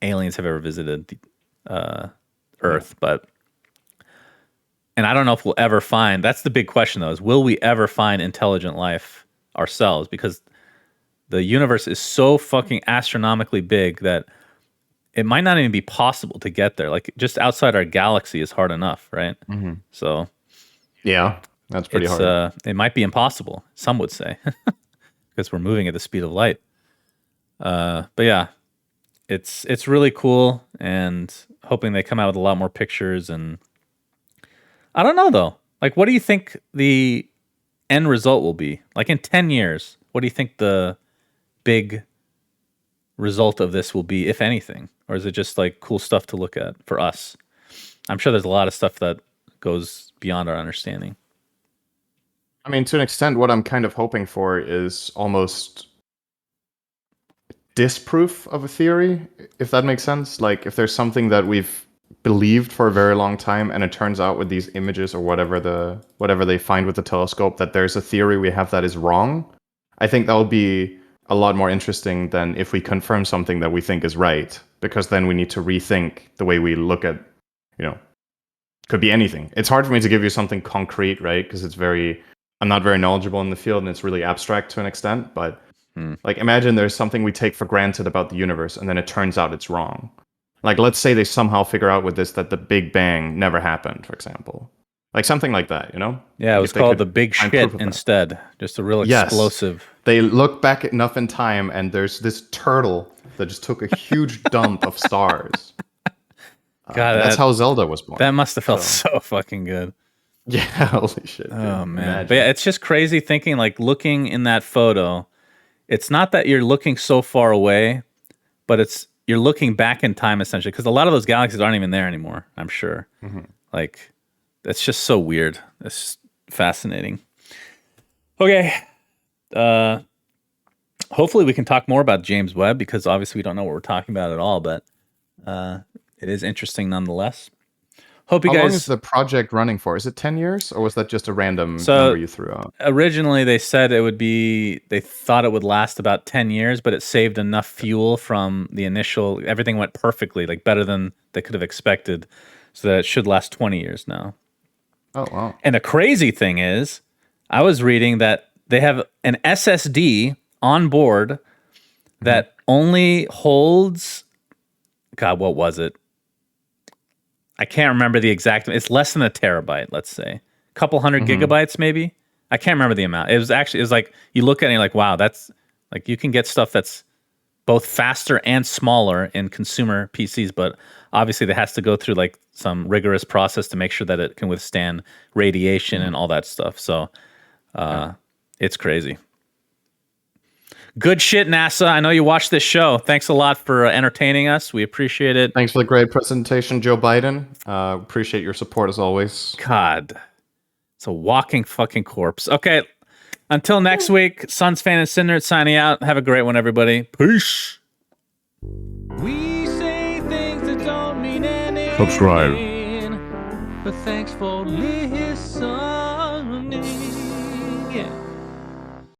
aliens have ever visited Earth, and I don't know if we'll ever find, that's the big question though, is will we ever find intelligent life ourselves? Because the universe is so fucking astronomically big that it might not even be possible to get there. Like, just outside our galaxy is hard enough, right? So yeah, that's pretty hard. It might be impossible, some would say, because we're moving at the speed of light. But yeah, it's really cool, and hoping they come out with a lot more pictures. And I don't know though. Like, what do you think the end result will be? Like in 10 years, what do you think the big result of this will be, if anything? Or is it just like cool stuff to look at for us? I'm sure there's a lot of stuff that goes beyond our understanding. I mean, to an extent, what I'm kind of hoping for is almost disproof of a theory, if that makes sense. Like, if there's something that we've believed for a very long time, and it turns out with these images or whatever they find with the telescope that there's a theory we have that is wrong, I think that would be a lot more interesting than if we confirm something that we think is right, because then we need to rethink the way we look at, you know, could be anything. It's hard for me to give you something concrete, right? Because I'm not very knowledgeable in the field, and it's really abstract to an extent. But like, imagine there's something we take for granted about the universe, and then it turns out it's wrong. Like, let's say they somehow figure out with this that the Big Bang never happened, for example. Like something like that, you know? Yeah, it was called the Big Shit instead. Just a real explosive. They look back enough in time, and there's this turtle that just took a huge dump of stars. God, that's how Zelda was born. That must have felt so fucking good. Yeah, holy shit. Dude. Oh, man. Imagine. But yeah, it's just crazy thinking, like, looking in that photo, it's not that you're looking so far away, but you're looking back in time essentially, because a lot of those galaxies aren't even there anymore. I'm sure. Like, that's just so weird. It's just fascinating. Okay. Hopefully we can talk more about James Webb, because obviously we don't know what we're talking about at all, but it is interesting nonetheless. Hope you How guys. long is the project running for? Is it 10 years, or was that just a random number you threw out? Originally, they said they thought it would last about 10 years, but it saved enough fuel from the initial, everything went perfectly, like better than they could have expected, so that it should last 20 years now. Oh, wow. And the crazy thing is, I was reading that they have an SSD on board that only holds, God, what was it? I can't remember the exact. It's less than a terabyte, let's say. A couple hundred gigabytes, maybe. I can't remember the amount. It was like, you look at it and you're like, wow, that's like, you can get stuff that's both faster and smaller in consumer PCs, but obviously that has to go through like some rigorous process to make sure that it can withstand radiation and all that stuff. So it's crazy. Good shit, NASA. I know you watched this show. Thanks a lot for entertaining us. We appreciate it. Thanks for the great presentation, Joe Biden. Appreciate your support as always. God, it's a walking fucking corpse. Okay, until next week, Suns fan and Cinder signing out. Have a great one, everybody. Peace. We say things that don't mean anything. Subscribe. But thanks for listening.